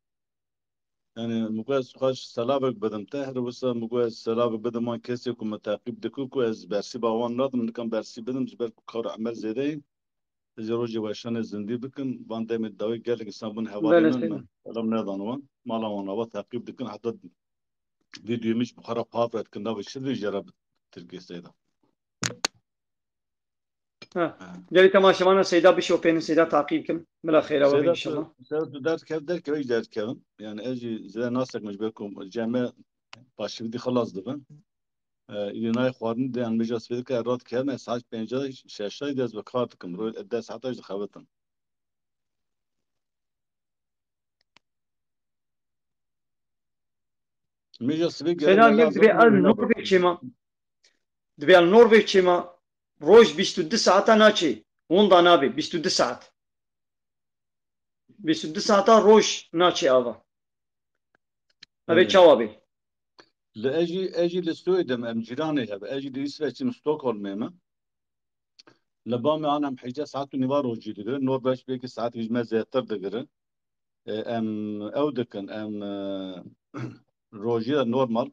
Yani mugaz kaç salabek bedim tehri vasa mugaz salabek bedim man kesi kum takip diku ku ez bersi bawan nadım nikam bersi bedim zber kar amel zede roji başane zindi bikin van demet davi gelek sabun havali بله men سيدي men alam ne danwan mala wana va takip dikin hatta video miş bukhara pap etkin da bişir jarab Türkiye Seyda. قالي تماشا سيدا بشوفين سيدا تعقيبكم بلا خير وبي إن شاء الله. سيدا درس كيف درك كيف درس كيف يعني أجي زي ناسك مش بكم الجامعة باش بدي خلاص دبن يناي خوارن دي عن مجلس فيك رات كيف ساعات بينجا شاشة داز بكارتكم رو الدرس حتى يجي خابتن. مجلس فيك سيدا دبي النرويج شما دبي النرويج شما روج 22 ساعة ناچي وندا نابي 22 ساعة 22 ساعة روج ناچي آوا أبي جوابي لأجي للسويدم أم جيراني هذا أجي لإسرائيل من ستوكهولم ميما لبامي أنا محيجة ساعات نيفار روجي دقر نورباش بيك ساعات يجمع زيتر دقر أم أودكن أم روجي نورمال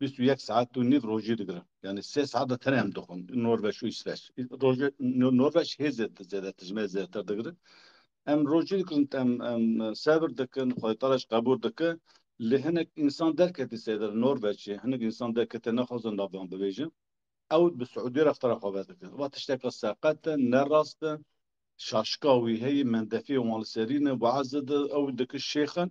21 ساعات نيف روجي دقر يعني 6 ساعات تنام دخون نورباش وإسرائيل روجي نورباش هزت زيادة تجمع زيتر دقر أم روجي كنت أم سابر دكن خيطرش قبور دكن لهنك إنسان دركت السيدة نورباش هنك إنسان دركت نخوزن لابان ببيجن أو بالسعودية رفترة خباتك وتشتكى الساقات نراست شاشكاوي هي من دفي ومال سرين وعزد أو دك الشيخا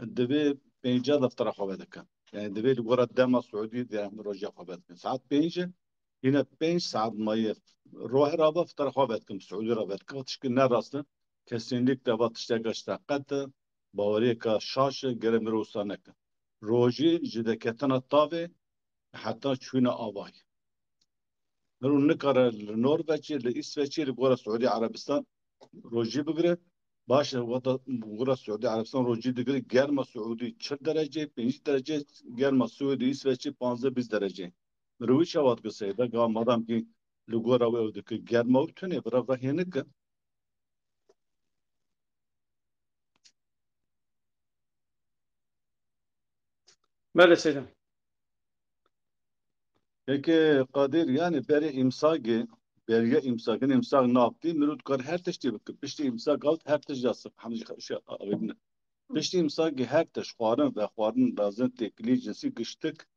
الدبي بينجا رفترة خباتك يعني الدبي الورا الدم السعودي دي رجع خباتك ساعات بينجا هنا بين ساعات ما روح رابا فترة خباتك السعودية راباتك وتشكي نراست كسينيك تبغى تشتكى الساقات باوريكا شاشة جرم روسانك روجي جدكتنا الطافي حتى شوينا آواي مرو نكر النرويج الإسرائيلي لقرى السعودية عربستان روجي بقرة باش وطا قرى السعودية عربستان روجي دقرة جرم السعودي 4 درجة 5 درجة جرم السعودي إسرائيلي 15-20 درجة مروي شوات قصيدة قام مدام كي لقرى ويودك جرم وتني برا هناك بله سيدا هيك قادر يعني بري إمساقي بري إمساقين إمساق نابتي مرود كار هر تشتي بك بشتي إمساق قالت هر تش جاسب حمد شيء أبينا بشتي إمساقي هر تش خوارن و خوارن لازم تكلي جنسي قشتك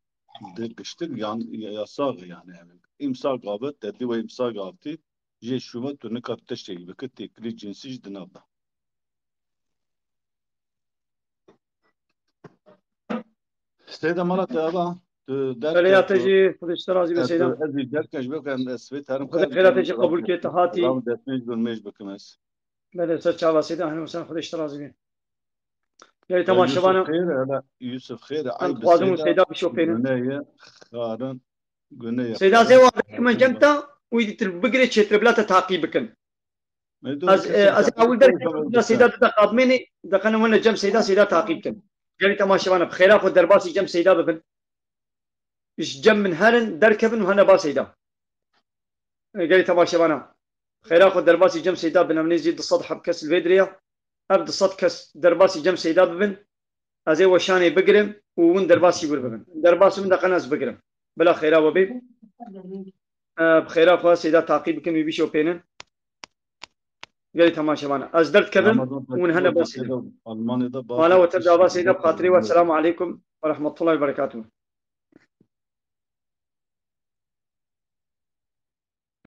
قشتك يعني يساق يعني إمساق قابت تدي و إمساق قابتي جي شومة تنكر تشتي بك تكلي جنسي جدنابا سيدا مرات هذا بله تجي خذ اشترازي بسيدا أزي دركش بكم أسفت هرم خذ خيرات تجي قبول كي تهاتي رام دسميش بالميش بكمس بله سرچاوا سيدا أهلا وسهلا خذ اشترازي بين قالي يوسف تماشا خير لا يوسف خير عيب أنت قادم السيدة سيدا بشوفين جنية خارن جنية سيدا زي واحد كمان جنتا ويدي تلبقري تشتر بلا تعقيبكن از اول در سيدا تقادميني دقنا وانا جم سيدا تعقيبكن قالي تماشا وانا بخيرا خذ درباسي جم سيدا ببن إيش جم من هرن دركبن وهنا با سيدا قالي تماشا وانا خيرا خذ درباسي جم سيدا بن منيزي الصدحه بكس الفيدريا ابد الصد كس درباسي جم سيدا ببن ازي وشاني بقرم وون درباسي يقول ببن درباسي من دقناس بقرم بلا خيرا وبي بخيرا خذ سيدا تعقيبكم يبيشو بينن قالي تماشا وانا ازدرت كبن ومن هنا با سيدا ألمانيا ده وانا وتبدا با سيدا بخاطري والسلام عليكم ورحمه الله وبركاته